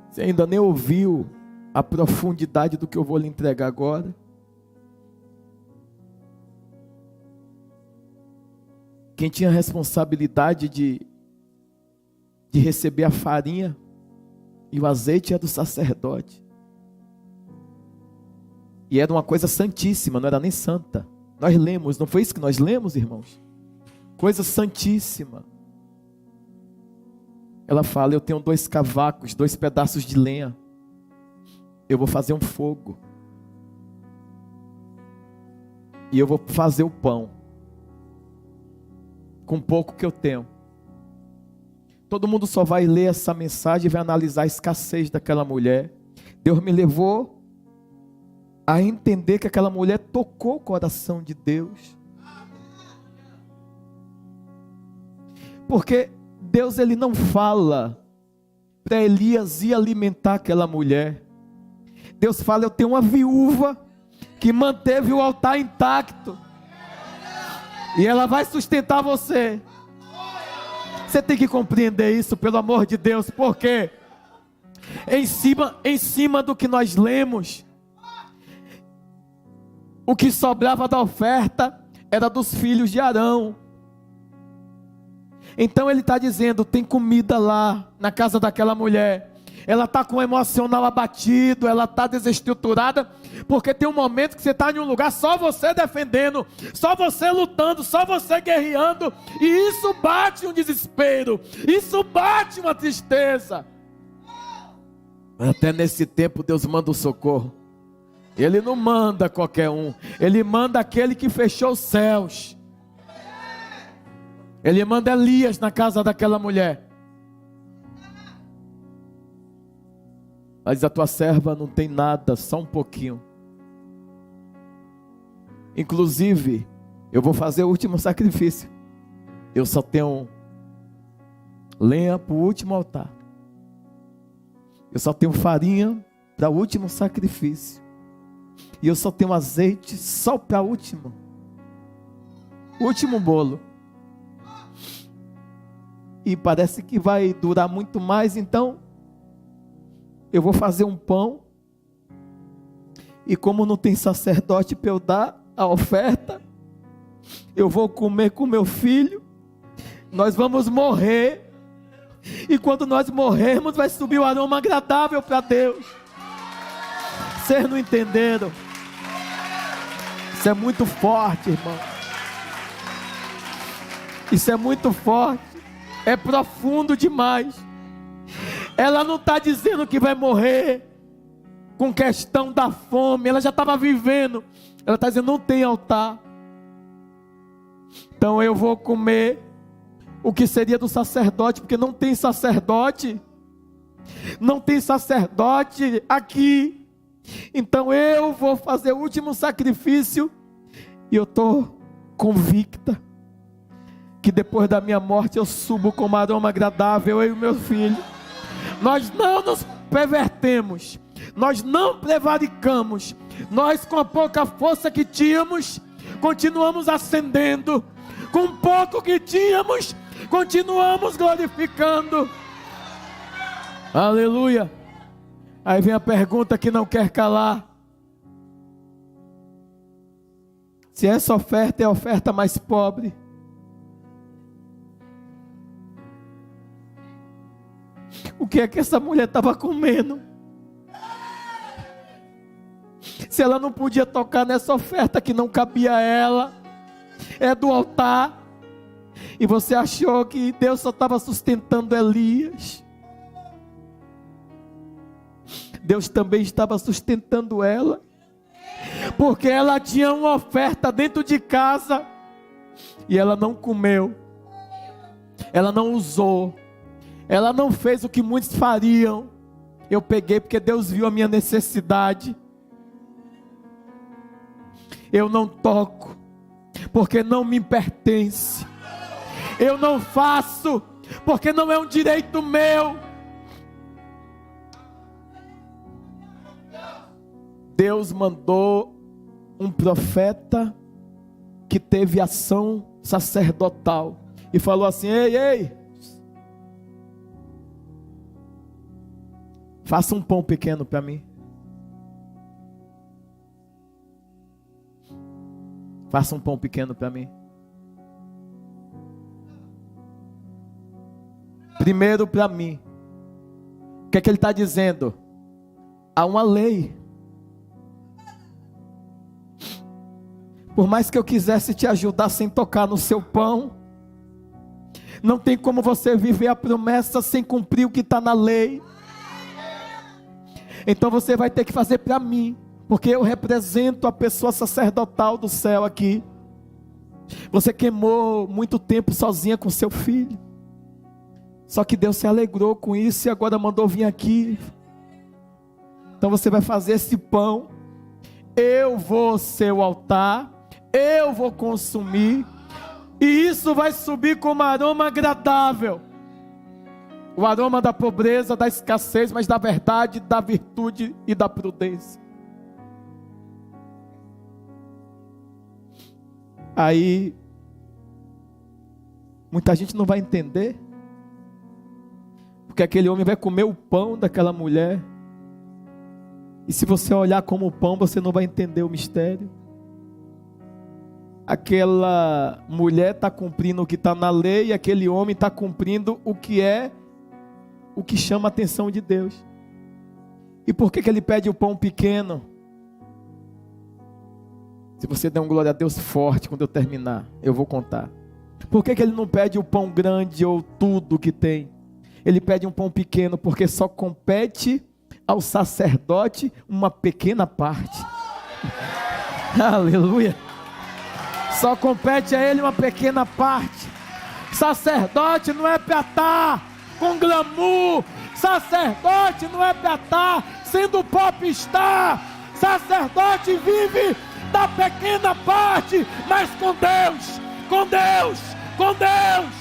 Você ainda nem ouviu a profundidade do que eu vou lhe entregar agora. Quem tinha a responsabilidade de receber a farinha e o azeite é do sacerdote. E era uma coisa santíssima, não era nem santa. Nós lemos, não foi isso que nós lemos, irmãos? Coisa santíssima. Ela fala: eu tenho 2 cavacos, 2 pedaços de lenha. Eu vou fazer um fogo. E eu vou fazer o pão. Com pouco que eu tenho. Todo mundo só vai ler essa mensagem e vai analisar a escassez daquela mulher. Deus me levou a entender que aquela mulher tocou o coração de Deus. Porque Deus, ele não fala para Elias ir alimentar aquela mulher. Deus fala: eu tenho uma viúva que manteve o altar intacto. E ela vai sustentar você. Você tem que compreender isso, pelo amor de Deus, porque em cima do que nós lemos, o que sobrava da oferta era dos filhos de Arão. Então ele está dizendo, tem comida lá na casa daquela mulher. Ela está com o emocional abatido, ela está desestruturada, porque tem um momento que você está em um lugar só você defendendo, só você lutando, só você guerreando, e isso bate um desespero, isso bate uma tristeza. Até nesse tempo Deus manda o socorro. Ele não manda qualquer um, Ele manda aquele que fechou os céus. Ele manda Elias na casa daquela mulher. Mas a tua serva não tem nada, só um pouquinho. Inclusive, eu vou fazer o último sacrifício. Eu só tenho lenha para o último altar. Eu só tenho farinha para o último sacrifício. E eu só tenho azeite só para o último bolo. E parece que vai durar muito mais, então eu vou fazer um pão. E como não tem sacerdote para eu dar a oferta, eu vou comer com meu filho. Nós vamos morrer. E quando nós morrermos, vai subir o aroma agradável para Deus. Vocês não entenderam? Isso é muito forte, irmão. Isso é muito forte. É profundo demais. Ela não está dizendo que vai morrer com questão da fome. Ela já estava vivendo. Ela está dizendo, não tem altar. Então eu vou comer o que seria do sacerdote, porque não tem sacerdote. Não tem sacerdote aqui. Então eu vou fazer o último sacrifício. E eu estou convicta que depois da minha morte eu subo com um aroma agradável, eu e meu filho. Nós não nos pervertemos, nós não prevaricamos, nós com a pouca força que tínhamos, continuamos ascendendo, com o pouco que tínhamos, continuamos glorificando. Aleluia. Aí vem a pergunta que não quer calar: se essa oferta é a oferta mais pobre, o que é que essa mulher estava comendo? Se ela não podia tocar nessa oferta que não cabia a ela, é do altar, e você achou que Deus só estava sustentando Elias? Deus também estava sustentando ela, porque ela tinha uma oferta dentro de casa, e ela não comeu, ela não usou, ela não fez o que muitos fariam. Eu peguei porque Deus viu a minha necessidade. Eu não toco, porque não me pertence. Eu não faço, porque não é um direito meu. Deus mandou um profeta que teve ação sacerdotal e falou assim: ei, faça um pão pequeno para mim. Faça um pão pequeno para mim. Primeiro para mim. O que é que ele está dizendo? Há uma lei. Por mais que eu quisesse te ajudar sem tocar no seu pão, não tem como você viver a promessa sem cumprir o que está na lei. Então você vai ter que fazer para mim, porque eu represento a pessoa sacerdotal do céu aqui. Você queimou muito tempo sozinha com seu filho, só que Deus se alegrou com isso e agora mandou vir aqui. Então você vai fazer esse pão, eu vou ser o altar, eu vou consumir, e isso vai subir como aroma agradável. O aroma da pobreza, da escassez, mas da verdade, da virtude e da prudência. Aí, muita gente não vai entender, Porque aquele homem vai comer o pão daquela mulher. E se você olhar como o pão, você não vai entender o mistério. Aquela mulher está cumprindo o que está na lei, e aquele homem está cumprindo o que chama a atenção de Deus. E por que ele pede o pão pequeno? Se você der um glória a Deus forte, quando eu terminar, eu vou contar. Por que ele não pede o pão grande ou tudo que tem? Ele pede um pão pequeno, porque só compete ao sacerdote uma pequena parte. Aleluia. Só compete a ele uma pequena parte. Sacerdote não é para estar com glamour. Sacerdote não é para estar sendo popstar. Sacerdote vive da pequena parte, mas com Deus, com Deus, com Deus.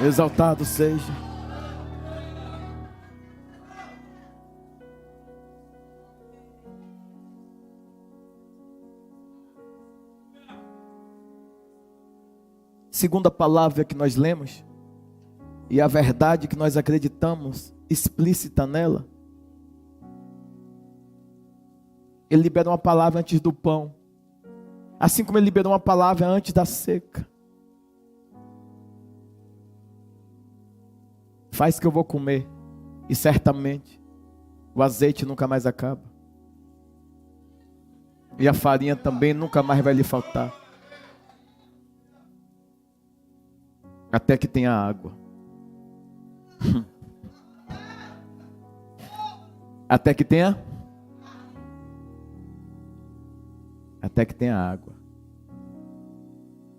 Exaltado seja. Segunda palavra que nós lemos, e a verdade que nós acreditamos explícita nela, ele liberou uma palavra antes do pão, assim como ele liberou uma palavra antes da seca. Faz que eu vou comer, e certamente o azeite nunca mais acaba, e a farinha também nunca mais vai lhe faltar, até que tenha água. Até que tenha água.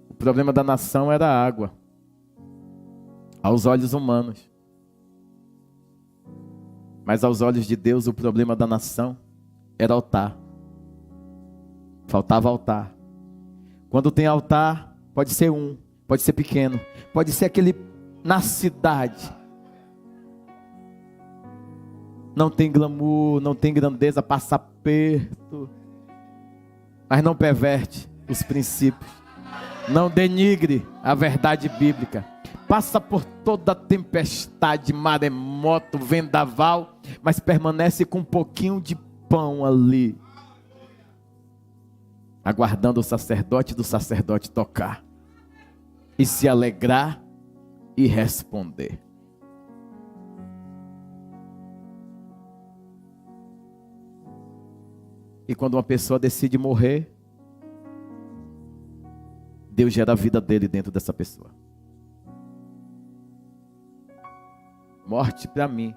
O problema da nação era a água, aos olhos humanos. Mas aos olhos de Deus, o problema da nação era altar. Faltava altar. Quando tem altar, pode ser um, pode ser pequeno, pode ser aquele na cidade. Não tem glamour, não tem grandeza, passa aperto, mas não perverte os princípios, não denigre a verdade bíblica. Passa por toda tempestade, maremoto, vendaval, mas permanece com um pouquinho de pão ali, aguardando o sacerdote do sacerdote tocar e se alegrar e responder. E quando uma pessoa decide morrer, Deus gera a vida dele dentro dessa pessoa. Morte para mim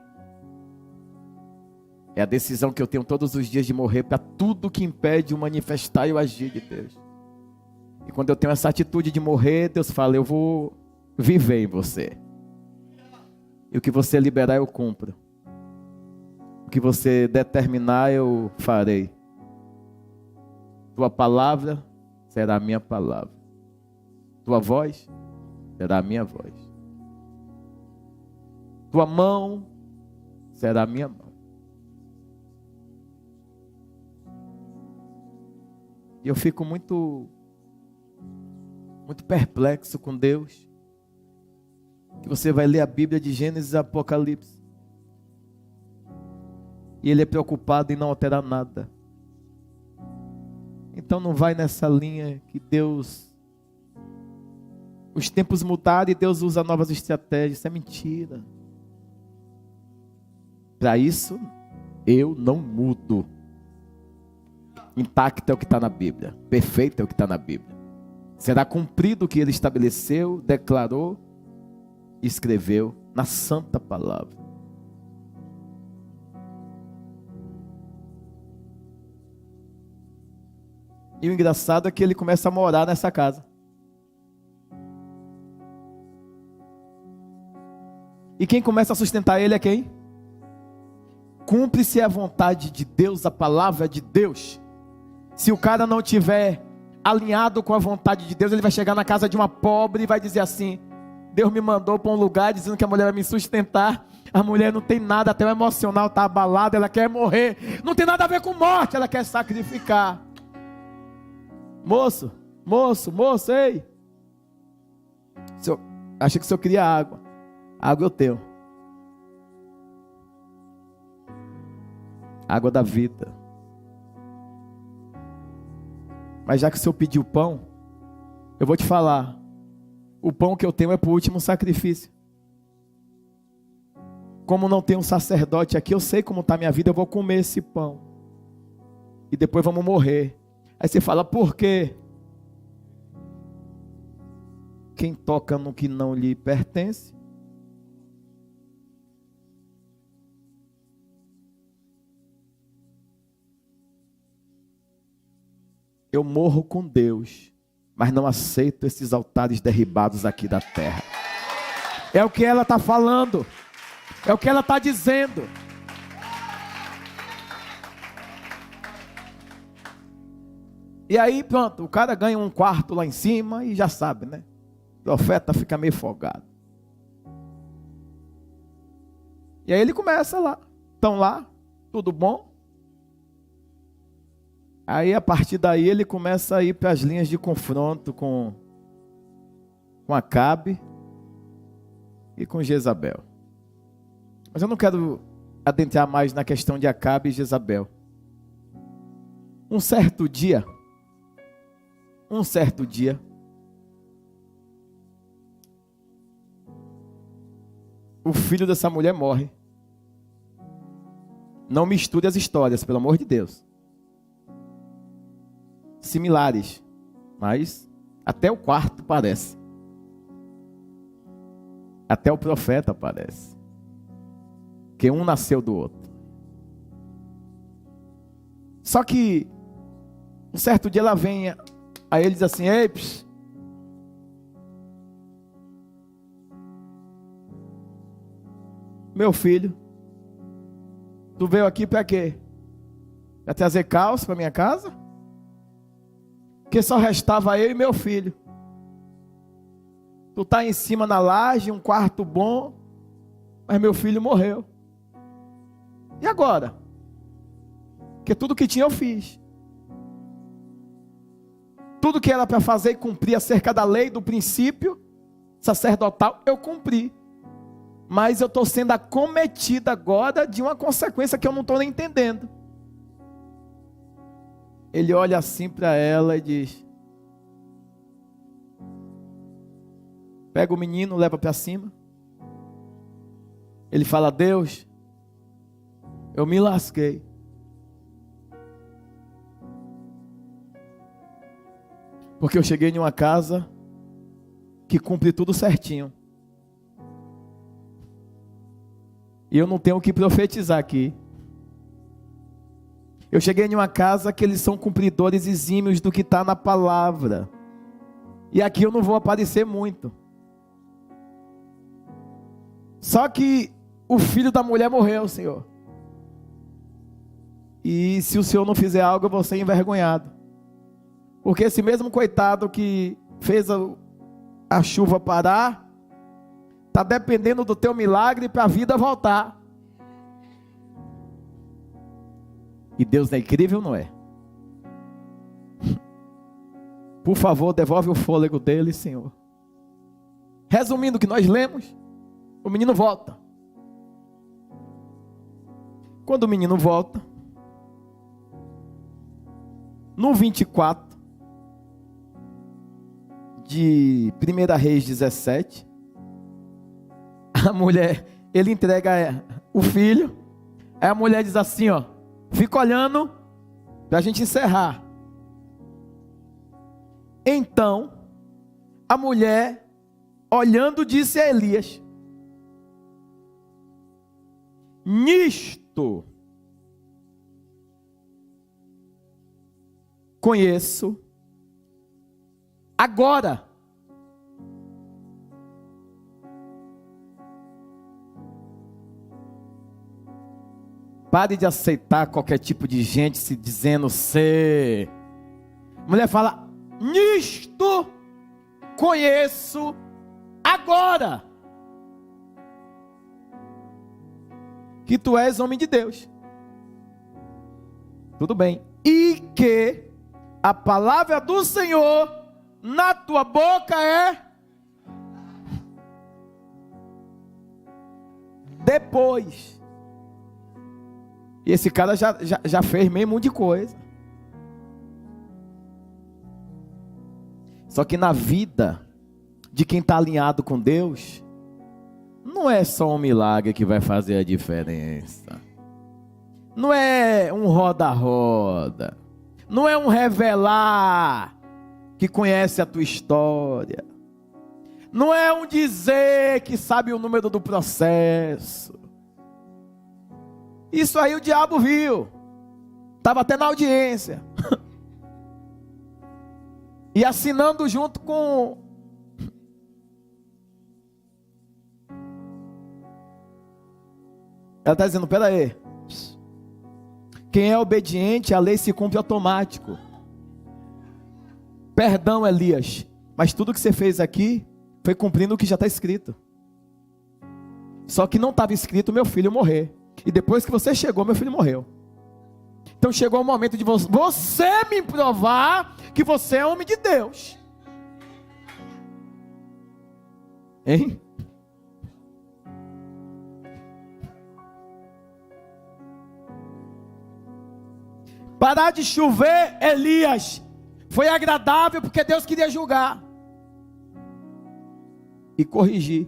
é a decisão que eu tenho todos os dias de morrer para tudo que impede o manifestar e o agir de Deus. E quando eu tenho essa atitude de morrer, Deus fala: eu vou viver em você. E o que você liberar eu cumpro. O que você determinar eu farei. Tua palavra será a minha palavra. Tua voz será a minha voz. Tua mão será a minha mão. E eu fico muito perplexo com Deus. Que você vai ler a Bíblia de Gênesis e Apocalipse, e Ele é preocupado em não alterar nada. Então não vai nessa linha que Deus... Os tempos mudaram e Deus usa novas estratégias. Isso é mentira. Para isso, eu não mudo. Intacto é o que está na Bíblia. Perfeito é o que está na Bíblia. Será cumprido o que Ele estabeleceu, declarou e escreveu na santa palavra. E o engraçado é que ele começa a morar nessa casa. E quem começa a sustentar ele é quem? Cumpre-se a vontade de Deus, a palavra de Deus. Se o cara não tiver alinhado com a vontade de Deus, ele vai chegar na casa de uma pobre e vai dizer assim: Deus me mandou para um lugar dizendo que a mulher vai me sustentar. A mulher não tem nada, até o emocional está abalado, ela quer morrer. Não tem nada a ver com morte, ela quer sacrificar. Moço, ei. Acha que o senhor queria água. Água eu tenho. Água da vida. Mas já que o senhor pediu pão, eu vou te falar. O pão que eu tenho é para o último sacrifício. Como não tem um sacerdote aqui, eu sei como está a minha vida, eu vou comer esse pão. E depois vamos morrer. Aí você fala, por quê? Quem toca no que não lhe pertence, eu morro com Deus, mas não aceito esses altares derribados aqui da terra. É o que ela está falando, é o que ela está dizendo. E aí pronto, o cara ganha um quarto lá em cima e já sabe, né? O profeta fica meio folgado. E aí ele começa lá, estão lá, tudo bom? Aí a partir daí ele começa a ir para as linhas de confronto com Acabe e com Jezabel. Mas eu não quero adentrar mais na questão de Acabe e Jezabel. Um certo dia, o filho dessa mulher morre. Não misture as histórias, pelo amor de Deus. Similares, mas até o quarto parece. Até o profeta parece. Que um nasceu do outro. Só que um certo dia ela vem, aí ele diz assim, ei, meu filho, tu veio aqui para quê? Para trazer caos para minha casa? Porque só restava eu e meu filho. Tu está em cima na laje, um quarto bom, mas meu filho morreu. E agora? Porque tudo que tinha eu fiz. Tudo que era para fazer e cumprir acerca da lei, do princípio sacerdotal, eu cumpri. Mas eu estou sendo acometida agora de uma consequência que eu não estou nem entendendo. Ele olha assim para ela e diz, pega o menino, leva para cima. Ele fala, Deus, eu me lasquei. Porque eu cheguei em uma casa que cumpre tudo certinho. E eu não tenho o que profetizar aqui. Eu cheguei em uma casa que eles são cumpridores exímios do que está na palavra. E aqui eu não vou aparecer muito. Só que o filho da mulher morreu, Senhor. E se o Senhor não fizer algo, eu vou ser envergonhado. Porque esse mesmo coitado que fez a chuva parar, está dependendo do teu milagre para a vida voltar. E Deus é incrível, não é? Por favor, devolve o fôlego dele, Senhor. Resumindo o que nós lemos, o menino volta. Quando o menino volta, no 24 de 1 Reis 17, a mulher, ele entrega o filho, aí a mulher diz assim, ó, fica olhando para a gente encerrar. Então, a mulher, olhando, disse a Elias, nisto conheço agora pare de aceitar qualquer tipo de gente se dizendo ser. A mulher fala, nisto conheço agora que tu és homem de Deus. Tudo bem. E que a palavra do Senhor na tua boca é. depois. E esse cara já fez meio mundo de coisa. Só que na vida de quem está alinhado com Deus, não é só um milagre que vai fazer a diferença. Não é um roda-roda. Não é um revelar que conhece a tua história. Não é um dizer que sabe o número do processo. Isso aí o diabo viu. Estava até na audiência. E assinando junto com... Ela está dizendo, peraí. Quem é obediente, a lei se cumpre automático. Perdão, Elias. Mas tudo que você fez aqui foi cumprindo o que já está escrito. Só que não estava escrito meu filho morrer. E depois que você chegou, meu filho morreu. Então chegou o momento de você me provar que você é homem de Deus. Hein? Parar de chover, Elias, foi agradável porque Deus queria julgar e corrigir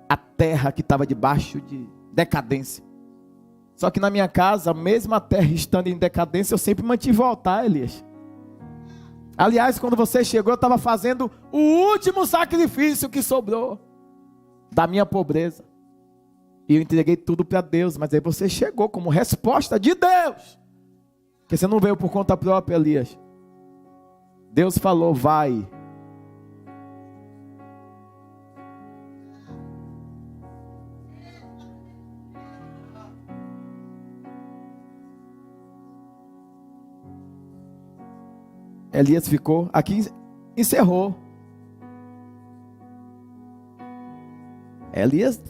a terra que estava debaixo de decadência. Só que na minha casa, mesmo a terra estando em decadência, eu sempre mantive o altar, Elias. Aliás, quando você chegou, eu estava fazendo o último sacrifício que sobrou da minha pobreza. E eu entreguei tudo para Deus, mas aí você chegou como resposta de Deus. Porque você não veio por conta própria, Elias. Deus falou, vai. Elias ficou, aqui encerrou. Elias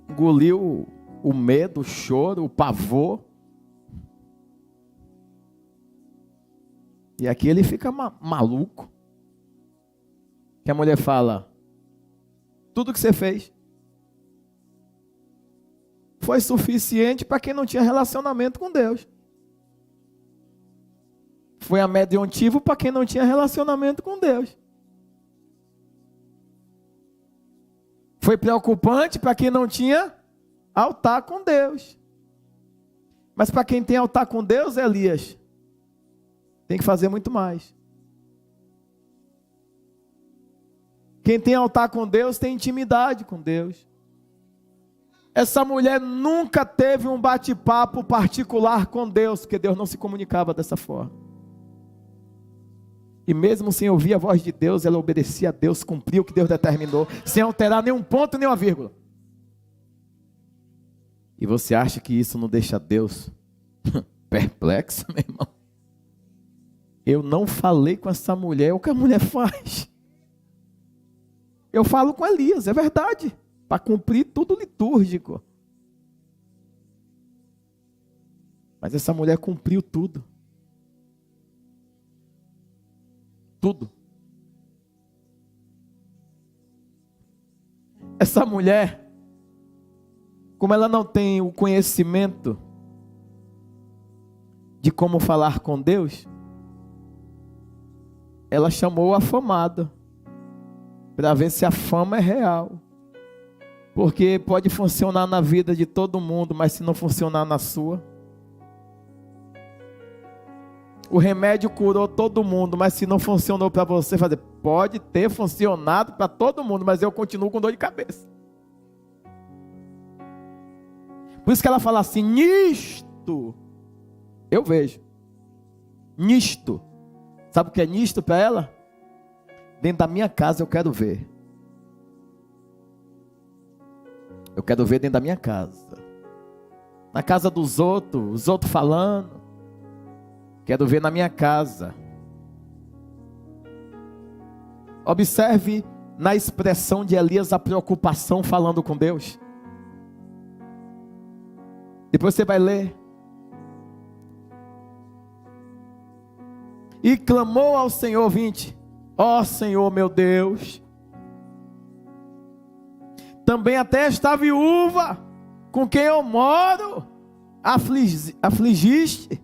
engoliu o medo, o choro, o pavor. E aqui ele fica maluco. Que a mulher fala, tudo que você fez foi suficiente para quem não tinha relacionamento com Deus. Foi amedrontivo para quem não tinha relacionamento com Deus. Foi preocupante para quem não tinha altar com Deus. Mas para quem tem altar com Deus, Elias, tem que fazer muito mais. Quem tem altar com Deus tem intimidade com Deus. Essa mulher nunca teve um bate-papo particular com Deus, porque Deus não se comunicava dessa forma. E mesmo sem ouvir a voz de Deus, ela obedecia a Deus, cumpria o que Deus determinou, sem alterar nenhum ponto, nem uma vírgula. E você acha que isso não deixa Deus perplexo, meu irmão? Eu não falei com essa mulher, o que a mulher faz? Eu falo com Elias, é verdade, para cumprir tudo litúrgico. Mas essa mulher cumpriu tudo. Tudo. Essa mulher, como ela não tem o conhecimento de como falar com Deus, ela chamou o afamado para ver se a fama é real. Porque pode funcionar na vida de todo mundo, mas se não funcionar na sua. O remédio curou todo mundo, mas se não funcionou para você, pode ter funcionado para todo mundo, mas eu continuo com dor de cabeça. Por isso que ela fala assim, nisto, eu vejo, nisto, sabe o que é nisto para ela? Dentro da minha casa eu quero ver. Eu quero ver dentro da minha casa. Na casa dos outros, os outros falando. Quero ver na minha casa. Observe na expressão de Elias a preocupação falando com Deus. Depois você vai ler. E clamou ao Senhor, 20. Ó Senhor meu Deus, também até esta viúva, com quem eu moro, afligiste,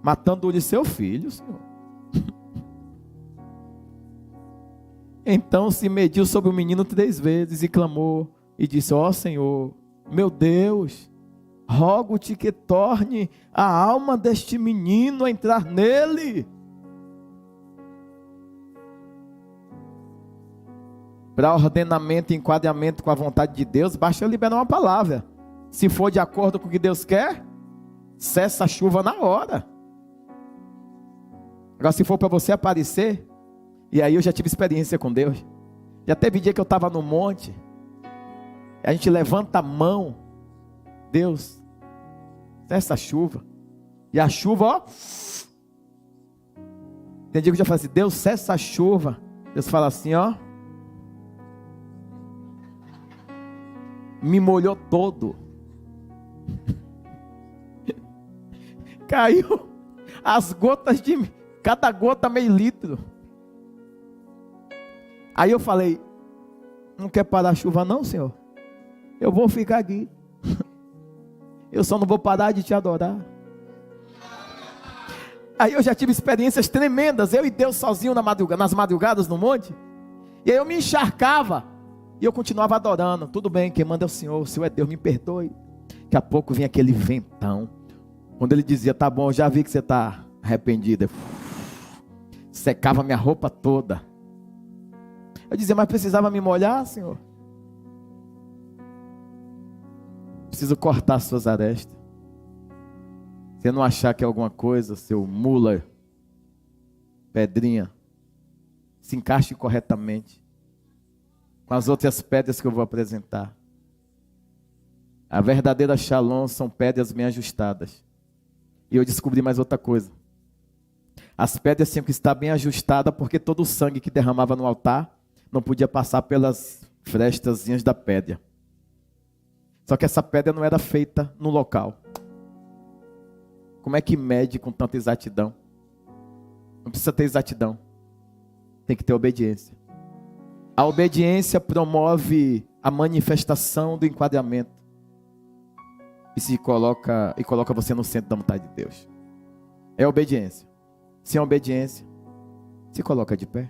matando-lhe seu filho, Senhor. Então se mediu sobre o menino 3 vezes e clamou e disse: ó Senhor, meu Deus, rogo-te que torne a alma deste menino a entrar nele. Para ordenamento e enquadramento com a vontade de Deus, basta eu liberar uma palavra. Se for de acordo com o que Deus quer, cessa a chuva na hora. Agora, se for para você aparecer, e aí eu já tive experiência com Deus. Já teve dia que eu estava no monte, a gente levanta a mão, Deus, cessa a chuva. E a chuva, ó. Tem dia que eu já falo assim: Deus, cessa a chuva. Deus fala assim, ó. Me molhou todo. Caiu as gotas de mim, cada gota meio litro. Aí eu falei: não quer parar a chuva não, Senhor? Eu vou ficar aqui. Eu só não vou parar de te adorar. Aí eu já tive experiências tremendas, eu e Deus sozinho nas madrugadas no monte. E aí eu me encharcava e eu continuava adorando. Tudo bem, quem manda é o Senhor é Deus, me perdoe. Daqui a pouco vinha aquele ventão. Quando ele dizia: tá bom, já vi que você está arrependido. Secava minha roupa toda. Eu dizia: mas precisava me molhar, Senhor? Preciso cortar as suas arestas. Se não achar que é alguma coisa, seu mula, pedrinha, se encaixe corretamente com as outras pedras que eu vou apresentar. A verdadeira Shalom são pedras bem ajustadas. E eu descobri mais outra coisa. As pedras tinham que estar bem ajustadas, porque todo o sangue que derramava no altar não podia passar pelas frestazinhas da pedra. Só que essa pedra não era feita no local. Como é que mede com tanta exatidão? Não precisa ter exatidão. Tem que ter obediência. A obediência promove a manifestação do enquadramento. E coloca você no centro da vontade de Deus. É obediência. Sem obediência, se coloca de pé.